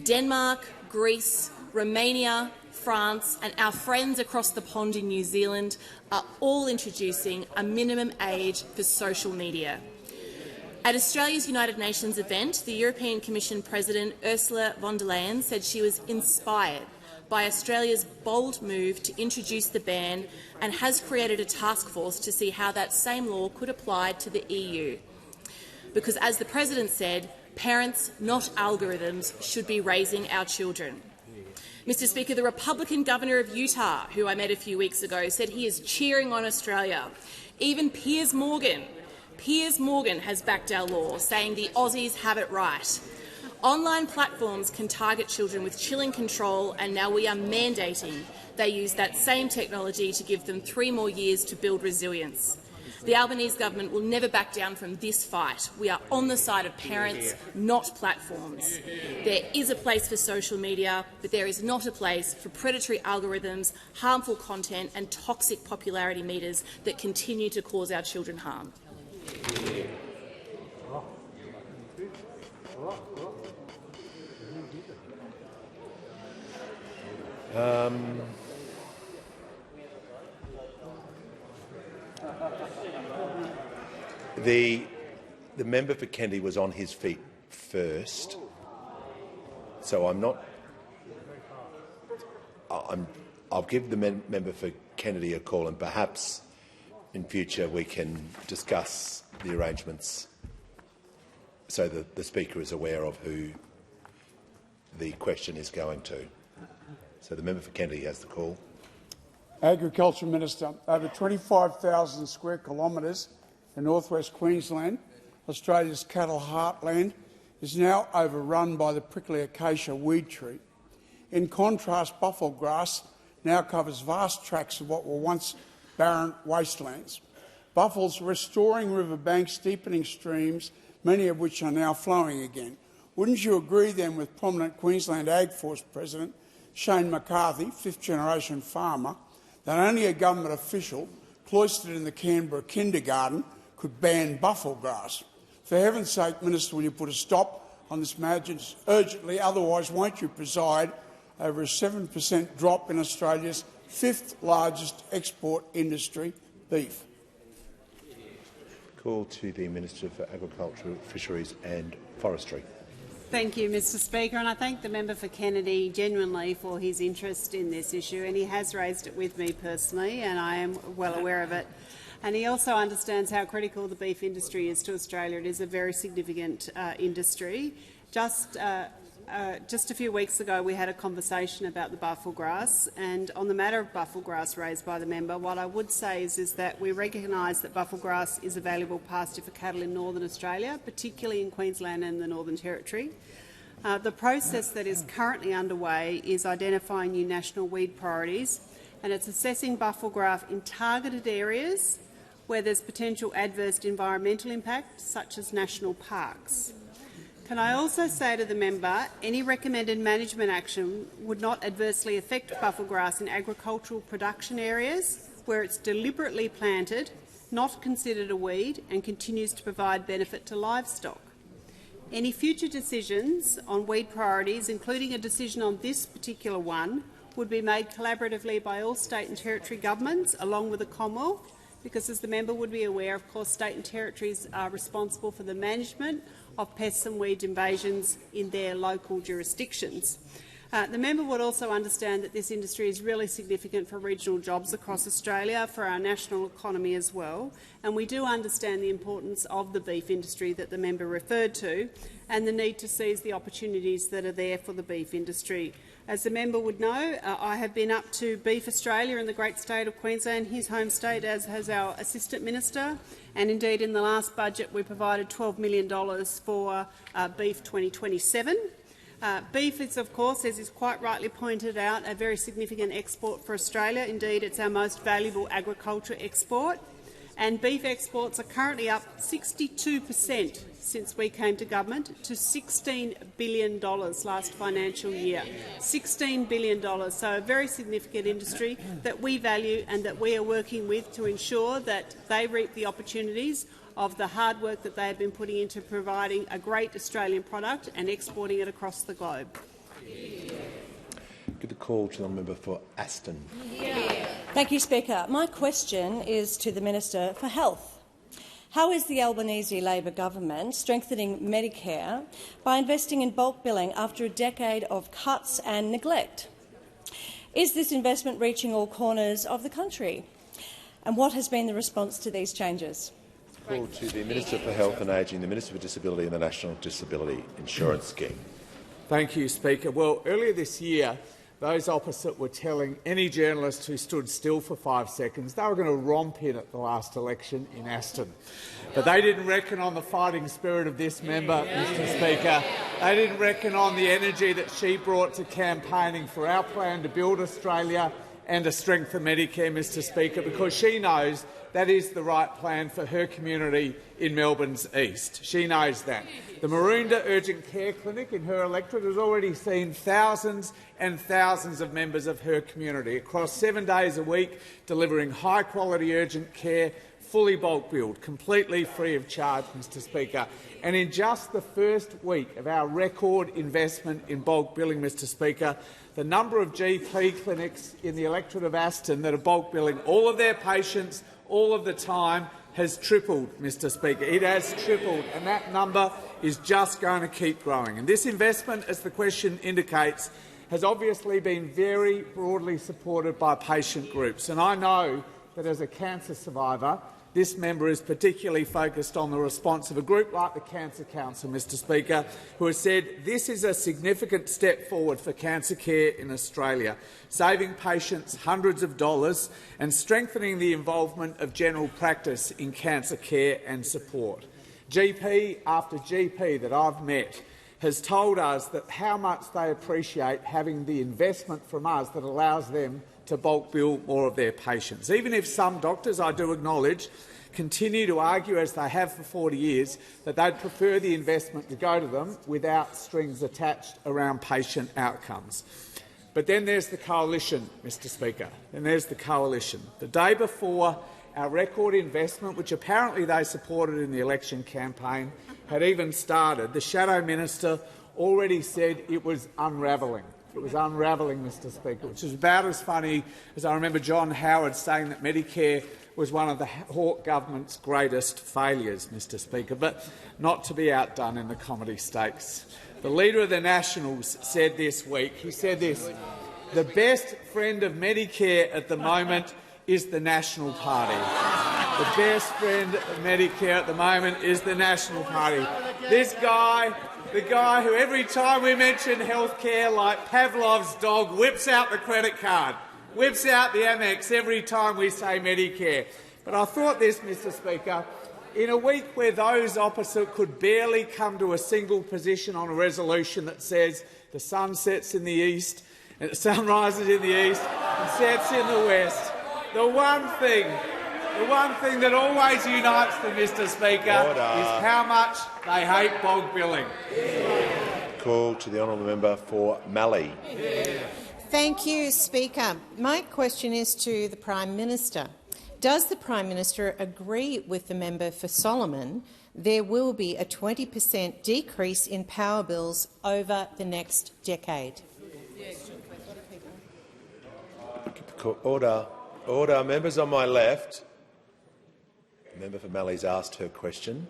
Denmark, Greece, Romania, France and our friends across the pond in New Zealand are all introducing a minimum age for social media. At Australia's United Nations event, the European Commission President Ursula von der Leyen said she was inspired by Australia's bold move to introduce the ban and has created a task force to see how that same law could apply to the EU. Because, as the President said, parents, not algorithms, should be raising our children. Mr Speaker, the Republican Governor of Utah, who I met a few weeks ago, said he is cheering on Australia. Even Piers Morgan has backed our law, saying the Aussies have it right. Online platforms can target children with chilling control, and now we are mandating they use that same technology to give them 3 more years to build resilience. The Albanese government will never back down from this fight. We are on the side of parents, not platforms. There is a place for social media, but there is not a place for predatory algorithms, harmful content and toxic popularity meters that continue to cause our children harm. The member for Kennedy was on his feet first, so I'll give the member for Kennedy a call, and perhaps in future we can discuss the arrangements so that the Speaker is aware of who the question is going to. So the member for Kennedy has the call. Agriculture Minister, over 25,000 square kilometres in northwest Queensland, Australia's cattle heartland, is now overrun by the prickly acacia weed tree. In contrast, buffalo grass now covers vast tracts of what were once barren wastelands. Buffalo's restoring riverbanks, deepening streams, many of which are now flowing again. Wouldn't you agree then with prominent Queensland Ag Force President Shane McCarthy, fifth-generation farmer, that only a government official cloistered in the Canberra kindergarten could ban buffalo grass? For heaven's sake, Minister, will you put a stop on this madness urgently? Otherwise, won't you preside over a 7% drop in Australia's 5th largest export industry, beef? Call to the Minister for Agriculture, Fisheries and Forestry. Thank you, Mr Speaker, and I thank the member for Kennedy genuinely for his interest in this issue, and he has raised it with me personally, and I am well aware of it. And he also understands how critical the beef industry is to Australia. It is a very significant industry. Just a few weeks ago, we had a conversation about the buffalo grass, and on the matter of buffalo grass raised by the member, what I would say is that we recognise that buffalo grass is a valuable pasture for cattle in northern Australia, particularly in Queensland and the Northern Territory. The process that is currently underway is identifying new national weed priorities, and it's assessing buffalo grass in targeted areas where there's potential adverse environmental impact, such as national parks. Can I also say to the member, any recommended management action would not adversely affect buffalo grass in agricultural production areas where it's deliberately planted, not considered a weed, and continues to provide benefit to livestock. Any future decisions on weed priorities, including a decision on this particular one, would be made collaboratively by all state and territory governments, along with the Commonwealth, because, as the member would be aware, of course, state and territories are responsible for the management of pests and weed invasions in their local jurisdictions. The member would also understand that this industry is really significant for regional jobs across Australia, for our national economy as well, and we do understand the importance of the beef industry that the member referred to and the need to seize the opportunities that are there for the beef industry. As the member would know, I have been up to Beef Australia in the great state of Queensland, his home state, as has our Assistant Minister, and indeed in the last budget we provided $12 million for Beef 2027. Beef is, of course, as is quite rightly pointed out, a very significant export for Australia. Indeed, it's our most valuable agriculture export. And beef exports are currently up 62% since we came to government to $16 billion last financial year. $16 billion, so a very significant industry that we value and that we are working with to ensure that they reap the opportunities of the hard work that they have been putting into providing a great Australian product and exporting it across the globe. Give the call to the member for Aston. Thank you, Speaker. My question is to the Minister for Health. How is the Albanese Labor government strengthening Medicare by investing in bulk billing after a decade of cuts and neglect? Is this investment reaching all corners of the country? And what has been the response to these changes? Call to the Minister for Health and Ageing, the Minister for Disability and the National Disability Insurance Scheme. Thank you, Speaker. Well, earlier this year, those opposite were telling any journalist who stood still for 5 seconds they were going to romp in at the last election in Aston. But they didn't reckon on the fighting spirit of this member, Mr Speaker. They didn't reckon on the energy that she brought to campaigning for our plan to build Australia and to strengthen Medicare, Mr Speaker, because she knows that is the right plan for her community in Melbourne's east. She knows that. The Maroondah Urgent Care Clinic in her electorate has already seen thousands and thousands of members of her community across 7 days a week, delivering high-quality urgent care, fully bulk billed, completely free of charge, Mr Speaker. And in just the first week of our record investment in bulk billing, Mr Speaker, the number of GP clinics in the electorate of Aston that are bulk billing all of their patients all of the time has tripled, Mr Speaker. It has tripled, and that number is just going to keep growing. And this investment, as the question indicates, has obviously been very broadly supported by patient groups. And I know that as a cancer survivor, this member is particularly focused on the response of a group like the Cancer Council, Mr Speaker, who has said this is a significant step forward for cancer care in Australia, saving patients hundreds of dollars and strengthening the involvement of general practice in cancer care and support. GP after GP that I've met has told us that how much they appreciate having the investment from us that allows them to bulk bill more of their patients. Even if some doctors, I do acknowledge, continue to argue, as they have for 40 years, that they'd prefer the investment to go to them without strings attached around patient outcomes. But then there's the coalition, Mr Speaker, and there's the coalition. The day before our record investment, which apparently they supported in the election campaign, had even started, the Shadow Minister already said it was unravelling. It was unravelling, Mr Speaker, which is about as funny as I remember John Howard saying that Medicare was one of the Hawke government's greatest failures, Mr Speaker, but not to be outdone in the comedy stakes. The Leader of the Nationals said this week, he said this, the best friend of Medicare at the moment is the National Party. The best friend of Medicare at the moment is the National Party. This guy, the guy who every time we mention health care, like Pavlov's dog, whips out the credit card, whips out the Amex every time we say Medicare. But I thought this, Mr Speaker, in a week where those opposite could barely come to a single position on a resolution that says the sun sets in the east, and the sun rises in the east and sets in the west, the one thing that always unites them, Mr Speaker, is how much they hate bulk billing. Call to the honourable member for Mallee. Thank you, Speaker. My question is to the Prime Minister. Does the Prime Minister agree with the member for Solomon there will be a 20% decrease in power bills over the next decade? Order. Order. Members on my left. The member for Mallee's asked her question.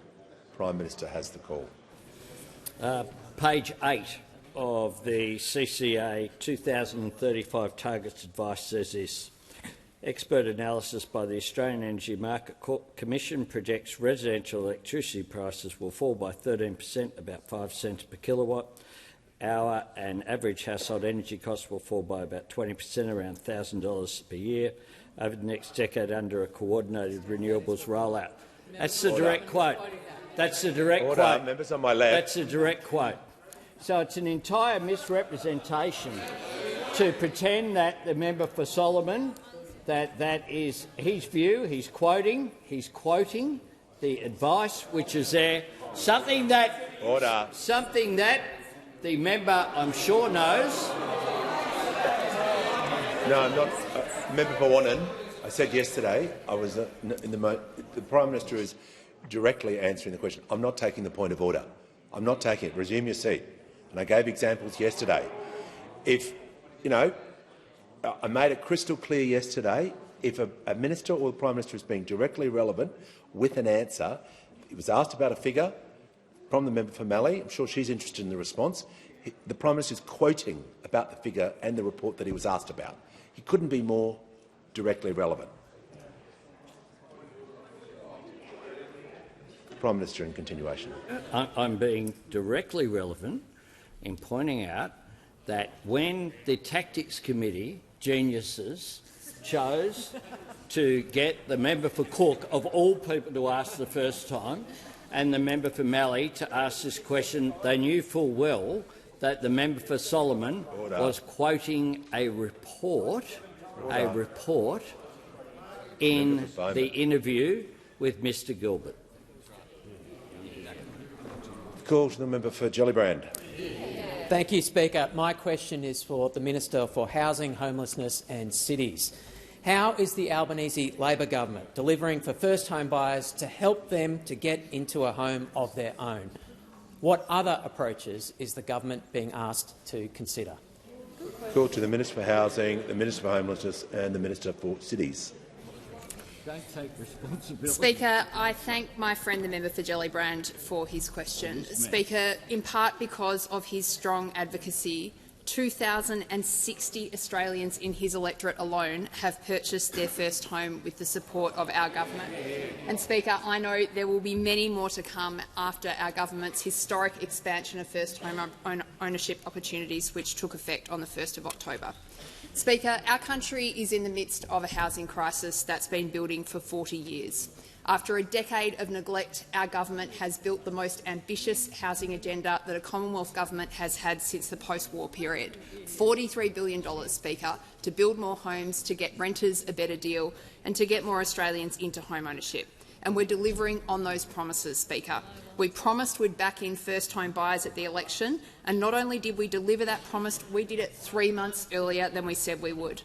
Prime Minister has the call. Page 8 of the CCA 2035 targets advice says this. Expert analysis by the Australian Energy Market Commission projects residential electricity prices will fall by 13%, about 5 cents per kilowatt hour, and average household energy costs will fall by about 20%, around $1,000 per year, over the next decade under a coordinated renewables rollout. That's the direct quote. That's the direct quote. Members on my left. That's the direct quote. So it's an entire misrepresentation to pretend that the member for Solomon, that is his view. He's quoting the advice which is there. Something that the member, I'm sure, knows. No, I'm not. Member for Wannon, I said yesterday I was the Prime Minister is directly answering the question. I'm not taking the point of order. I'm not taking it. Resume your seat. And I gave examples yesterday. If I made it crystal clear yesterday. If a minister or the Prime Minister is being directly relevant with an answer, he was asked about a figure from the member for Mallee. I'm sure she's interested in the response. The Prime Minister is quoting about the figure and the report that he was asked about. He couldn't be more directly relevant. Prime Minister, in continuation. I'm being directly relevant in pointing out that when the Tactics Committee geniuses chose to get the member for Cook, of all people, to ask the first time, and the member for Mallee to ask this question, they knew full well that the member for Solomon was quoting a report in the interview with Mr Gilbert. Call to the member for Gellibrand. Thank you, Speaker. My question is for the Minister for Housing, Homelessness and Cities. How is the Albanese Labor government delivering for first home buyers to help them to get into a home of their own? What other approaches is the government being asked to consider? Call to the Minister for Housing, the Minister for Homelessness and the Minister for Cities. Don't take responsibility. Speaker, I thank my friend the member for Gellibrand for his question. Speaker, in part because of his strong advocacy, 2,060 Australians in his electorate alone have purchased their first home with the support of our government. And Speaker, I know there will be many more to come after our government's historic expansion of first home ownership opportunities, which took effect on the 1st of October. Speaker, our country is in the midst of a housing crisis that's been building for 40 years. After a decade of neglect, our government has built the most ambitious housing agenda that a Commonwealth government has had since the post-war period. $43 billion, Speaker, to build more homes, to get renters a better deal and to get more Australians into home ownership. And we're delivering on those promises, Speaker. We promised we'd back in first-home buyers at the election, and not only did we deliver that promise, we did it 3 months earlier than we said we would.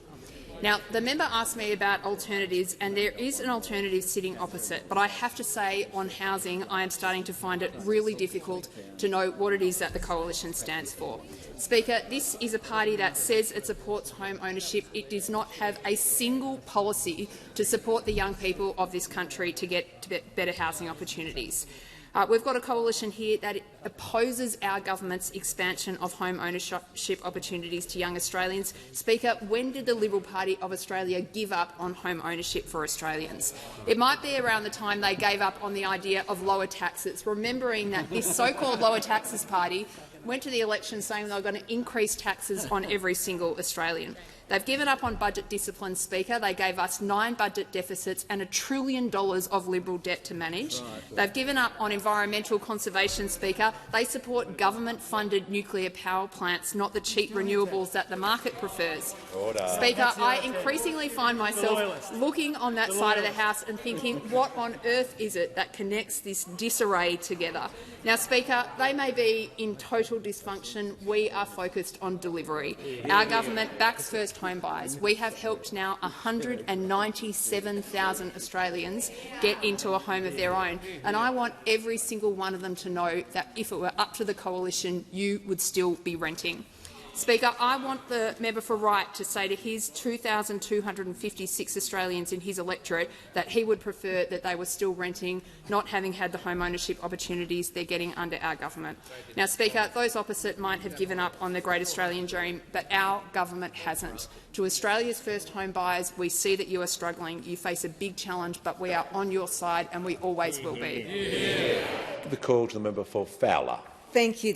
Now, the member asked me about alternatives, and there is an alternative sitting opposite, but I have to say on housing I am starting to find it really difficult to know what it is that the Coalition stands for. Speaker, this is a party that says it supports home ownership. It does not have a single policy to support the young people of this country to get better housing opportunities. We've got a coalition here that opposes our government's expansion of home ownership opportunities to young Australians. Speaker, when did the Liberal Party of Australia give up on home ownership for Australians? It might be around the time they gave up on the idea of lower taxes, remembering that this so-called lower taxes party went to the election saying they were going to increase taxes on every single Australian. They've given up on budget discipline, Speaker. They gave us 9 budget deficits and $1 trillion of Liberal debt to manage. They've given up on environmental conservation, Speaker. They support government-funded nuclear power plants, not the cheap renewables that the market prefers. Speaker, I increasingly find myself looking on that side of the House and thinking, what on earth is it that connects this disarray together? Now, Speaker, they may be in total dysfunction. We are focused on delivery. Our government backs first home buyers. We have helped now 197,000 Australians get into a home of their own, and I want every single one of them to know that if it were up to the Coalition, you would still be renting. Speaker, I want the member for Wright to say to his 2,256 Australians in his electorate that he would prefer that they were still renting, not having had the home ownership opportunities they're getting under our government. Now, Speaker, those opposite might have given up on the great Australian dream, but our government hasn't. To Australia's first home buyers, we see that you are struggling. You face a big challenge, but we are on your side and we always will be. The call to the member for Fowler. Thank you,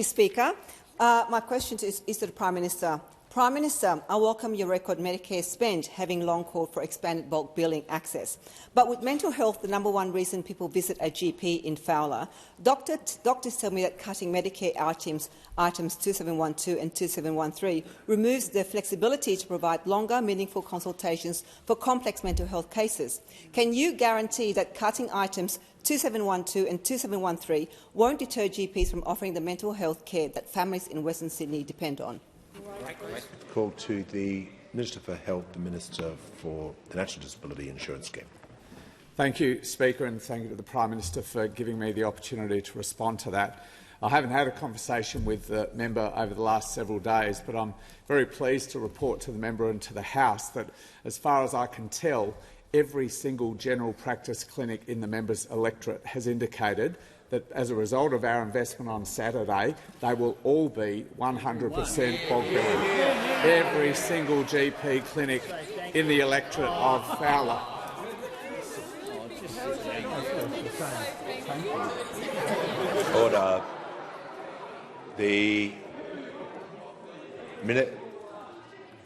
Speaker. My question is to the Prime Minister. Prime Minister, I welcome your record Medicare spend, having long called for expanded bulk billing access. But with mental health the #1 reason people visit a GP in Fowler, doctors tell me that cutting Medicare items 2712 and 2713 removes the flexibility to provide longer, meaningful consultations for complex mental health cases. Can you guarantee that cutting items 2712 and 2713 won't deter GPs from offering the mental health care that families in Western Sydney depend on? Call to the Minister for Health, the Minister for the National Disability Insurance Scheme. Thank you, Speaker, and thank you to the Prime Minister for giving me the opportunity to respond to that. I haven't had a conversation with the member over the last several days, but I'm very pleased to report to the member and to the House that, as far as I can tell, every single general practice clinic in the member's electorate has indicated that, as a result of our investment on Saturday, they will all be 100% bulk billing. Every single GP clinic in the electorate of Fowler. Order. The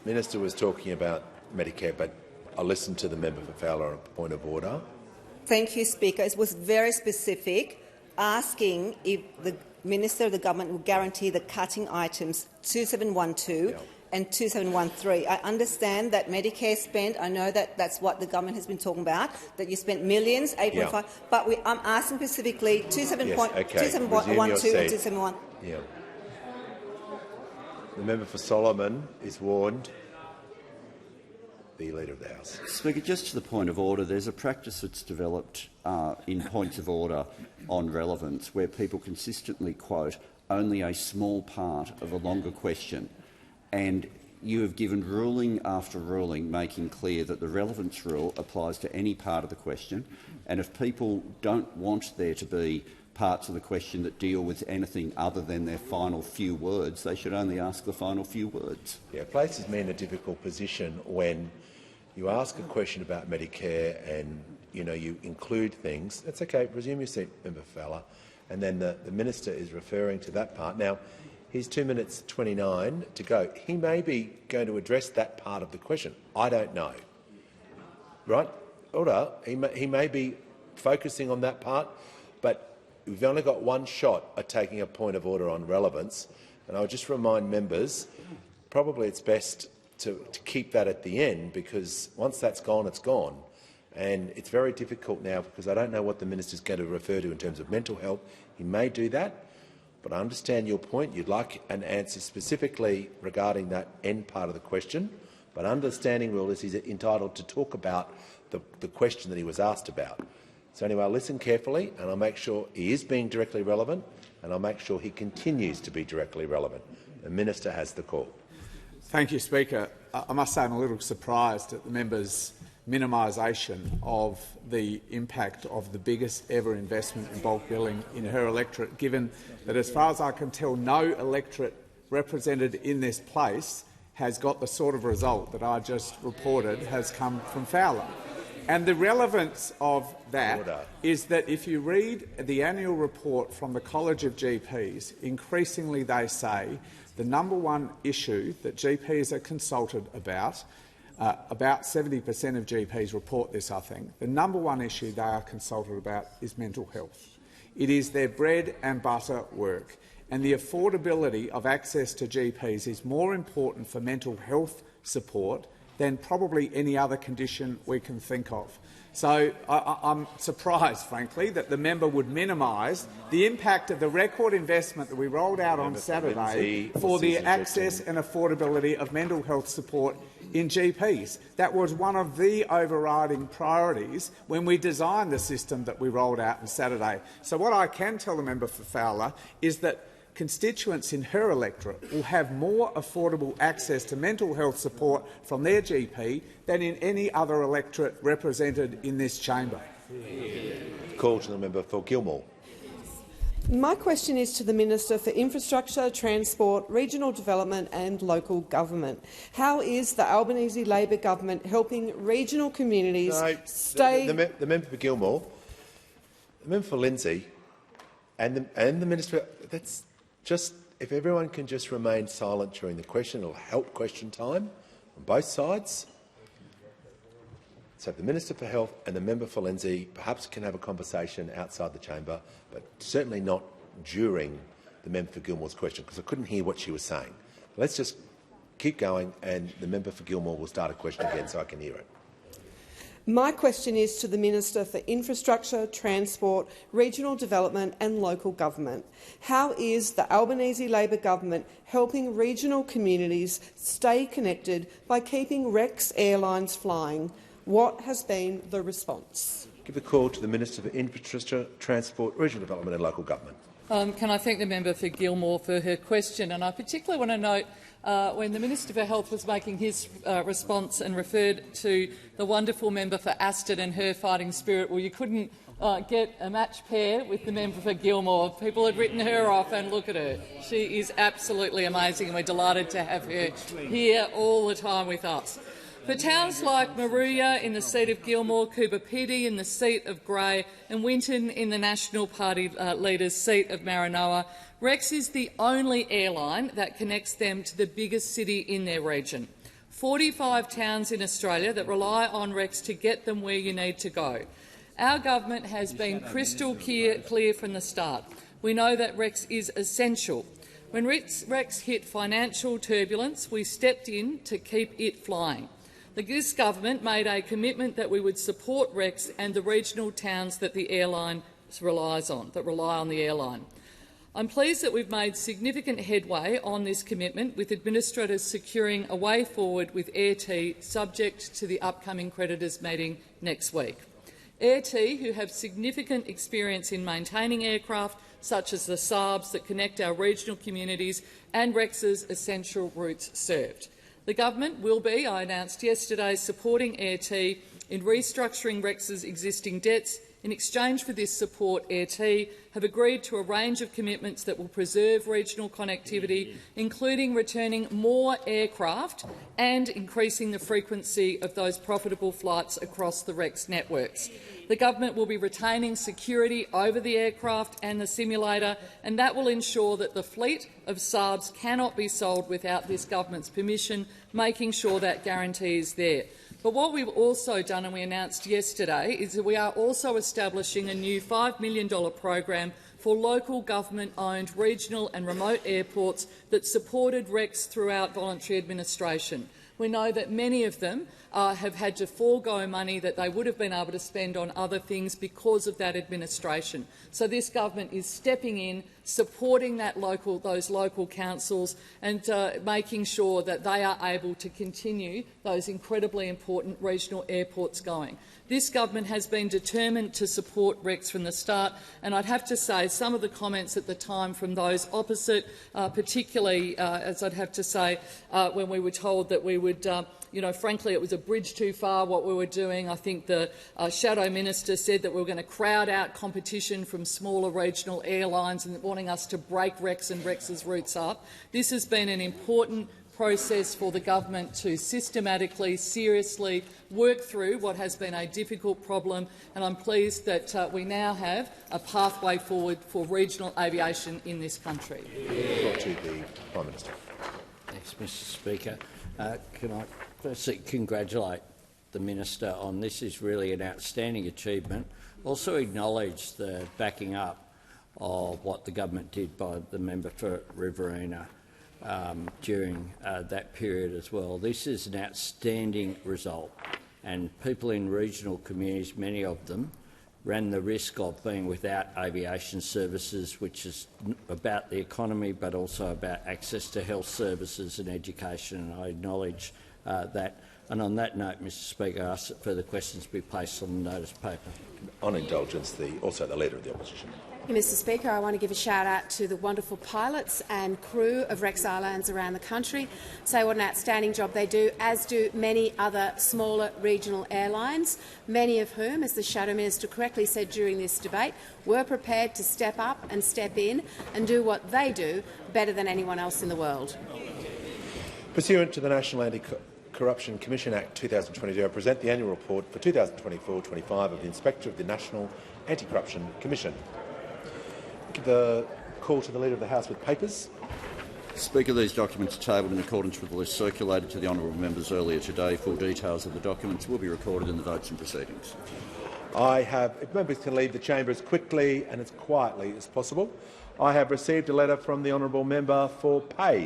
Minister was talking about Medicare, but I'll listen to the member for Fowler on a point of order. Thank you, Speaker. It was very specific, asking if the Minister of the Government will guarantee the cutting items 2712 and 2713. I understand that Medicare spend, I know that that's what the government has been talking about, that you spent millions, 8.5, but I'm asking specifically 2712 and 2713. Yeah. The member for Solomon is warned. The Leader of the House. Speaker, just to the point of order, there's a practice that's developed in points of order on relevance where people consistently quote only a small part of a longer question, and you have given ruling after ruling making clear that the relevance rule applies to any part of the question, and if people don't want there to be parts of the question that deal with anything other than their final few words, they should only ask the final few words. Yeah, it places me in a difficult position when you ask a question about Medicare and you include things. That's okay. Resume your seat, Member Fowler. And then the Minister is referring to that part. Now, he's 2 minutes 29 to go. He may be going to address that part of the question. I don't know. Right? Order. He may be focusing on that part, but we've only got one shot at taking a point of order on relevance. And I'll just remind members, probably it's best to keep that at the end, because once that's gone, it's gone. And it's very difficult now because I don't know what the Minister is going to refer to in terms of mental health. He may do that, but I understand your point. You'd like an answer specifically regarding that end part of the question, but understanding rule is he's entitled to talk about the question that he was asked about. So anyway, I'll listen carefully and I'll make sure he is being directly relevant, and I'll make sure he continues to be directly relevant. The Minister has the call. Thank you, Speaker. I must say I'm a little surprised at the member's minimisation of the impact of the biggest ever investment in bulk billing in her electorate, given that, as far as I can tell, no electorate represented in this place has got the sort of result that I just reported has come from Fowler. And the relevance of that is that if you read the annual report from the College of GPs, increasingly they say the #1 issue that GPs are consulted about 70% of GPs report this, I think. The #1 issue they are consulted about is mental health. It is their bread and butter work, and the affordability of access to GPs is more important for mental health support than probably any other condition we can think of. So I'm surprised, frankly, that the member would minimise the impact of the record investment that we rolled out on Saturday for the access and affordability of mental health support in GPs. That was one of the overriding priorities when we designed the system that we rolled out on Saturday. So what I can tell the member for Fowler is that constituents in her electorate will have more affordable access to mental health support from their GP than in any other electorate represented in this chamber. Call to the member for Gilmore. My question is to the Minister for Infrastructure, Transport, Regional Development and Local Government. How is the Albanese Labor government helping regional communities stay— The member for Gilmore, the member for Lindsay and the Minister— that's just— if everyone can just remain silent during the question, it will help question time on both sides. So the Minister for Health and the member for Lindsay perhaps can have a conversation outside the chamber, but certainly not during the member for Gilmore's question, because I couldn't hear what she was saying. Let's just keep going, and the member for Gilmore will start a question again so I can hear it. My question is to the Minister for Infrastructure, Transport, Regional Development and Local Government. How is the Albanese Labor government helping regional communities stay connected by keeping Rex Airlines flying? What has been the response? Give the call to the Minister for Infrastructure, Transport, Regional Development and Local Government. Can I thank the member for Gilmore for her question? And I particularly want to note when the Minister for Health was making his response and referred to the wonderful member for Aston and her fighting spirit, well, you couldn't get a match pair with the member for Gilmore. People had written her off, and look at her. She is absolutely amazing, and we're delighted to have her here all the time with us. For towns like Moruya in the seat of Gilmore, Coober Pedy in the seat of Grey and Winton in the National Party leader's seat of Maranoa, Rex is the only airline that connects them to the biggest city in their region. 45 towns in Australia that rely on Rex to get them where you need to go. Our government has been crystal clear from the start. We know that Rex is essential. When Rex hit financial turbulence, we stepped in to keep it flying. This government made a commitment that we would support Rex and the regional towns that the airline rely on the airline. I'm pleased that we've made significant headway on this commitment, with administrators securing a way forward with AirT, subject to the upcoming creditors' meeting next week. AirT, who have significant experience in maintaining aircraft, such as the Saabs that connect our regional communities, and Rex's essential routes served. The government will be, I announced yesterday, supporting AirT in restructuring Rex's existing debts. In exchange for this support, AirT have agreed to a range of commitments that will preserve regional connectivity, including returning more aircraft and increasing the frequency of those profitable flights across the Rex networks. The government will be retaining security over the aircraft and the simulator, and that will ensure that the fleet of Saabs cannot be sold without this government's permission, making sure that guarantee is there. But what we've also done, and we announced yesterday, is that we are also establishing a new $5 million program for local government-owned regional and remote airports that supported Rex throughout voluntary administration. We know that many of them have had to forego money that they would have been able to spend on other things because of that administration. So this government is stepping in, supporting those local councils and making sure that they are able to continue those incredibly important regional airports going. This government has been determined to support Rex from the start, and I'd have to say some of the comments at the time from those opposite, particularly, as I'd have to say, when we were told that we would frankly, it was a bridge too far what we were doing. I think the Shadow Minister said that we were going to crowd out competition from smaller regional airlines and wanting us to break Rex and Rex's routes up. This has been an important process for the government to systematically, seriously work through what has been a difficult problem, and I'm pleased that we now have a pathway forward for regional aviation in this country. To the Prime Minister. Thanks, Mr Speaker. Can I firstly congratulate the Minister on this? Is really an outstanding achievement. Also acknowledge the backing up of what the government did by the member for Riverina during that period as well. This is an outstanding result, and people in regional communities, many of them, ran the risk of being without aviation services, which is about the economy but also about access to health services and education. And I acknowledge that And on that note, Mr Speaker, I ask that further questions be placed on the notice paper. On indulgence, also the Leader of the Opposition. Mr Speaker, I want to give a shout-out to the wonderful pilots and crew of Rex Airlines around the country. Say what an outstanding job they do, as do many other smaller regional airlines, many of whom, as the Shadow Minister correctly said during this debate, were prepared to step up and step in and do what they do better than anyone else in the world. Pursuant to the National Anti-Corruption Commission Act 2022, I present the annual report for 2024-25 of the Inspector of the National Anti-Corruption Commission. Give the call to the Leader of the House with papers. Speaker, these documents are tabled in accordance with the list circulated to the honourable members earlier today. Full details of the documents will be recorded in the votes and proceedings. If members can leave the chamber as quickly and as quietly as possible, I have received a letter from the honourable member for Page.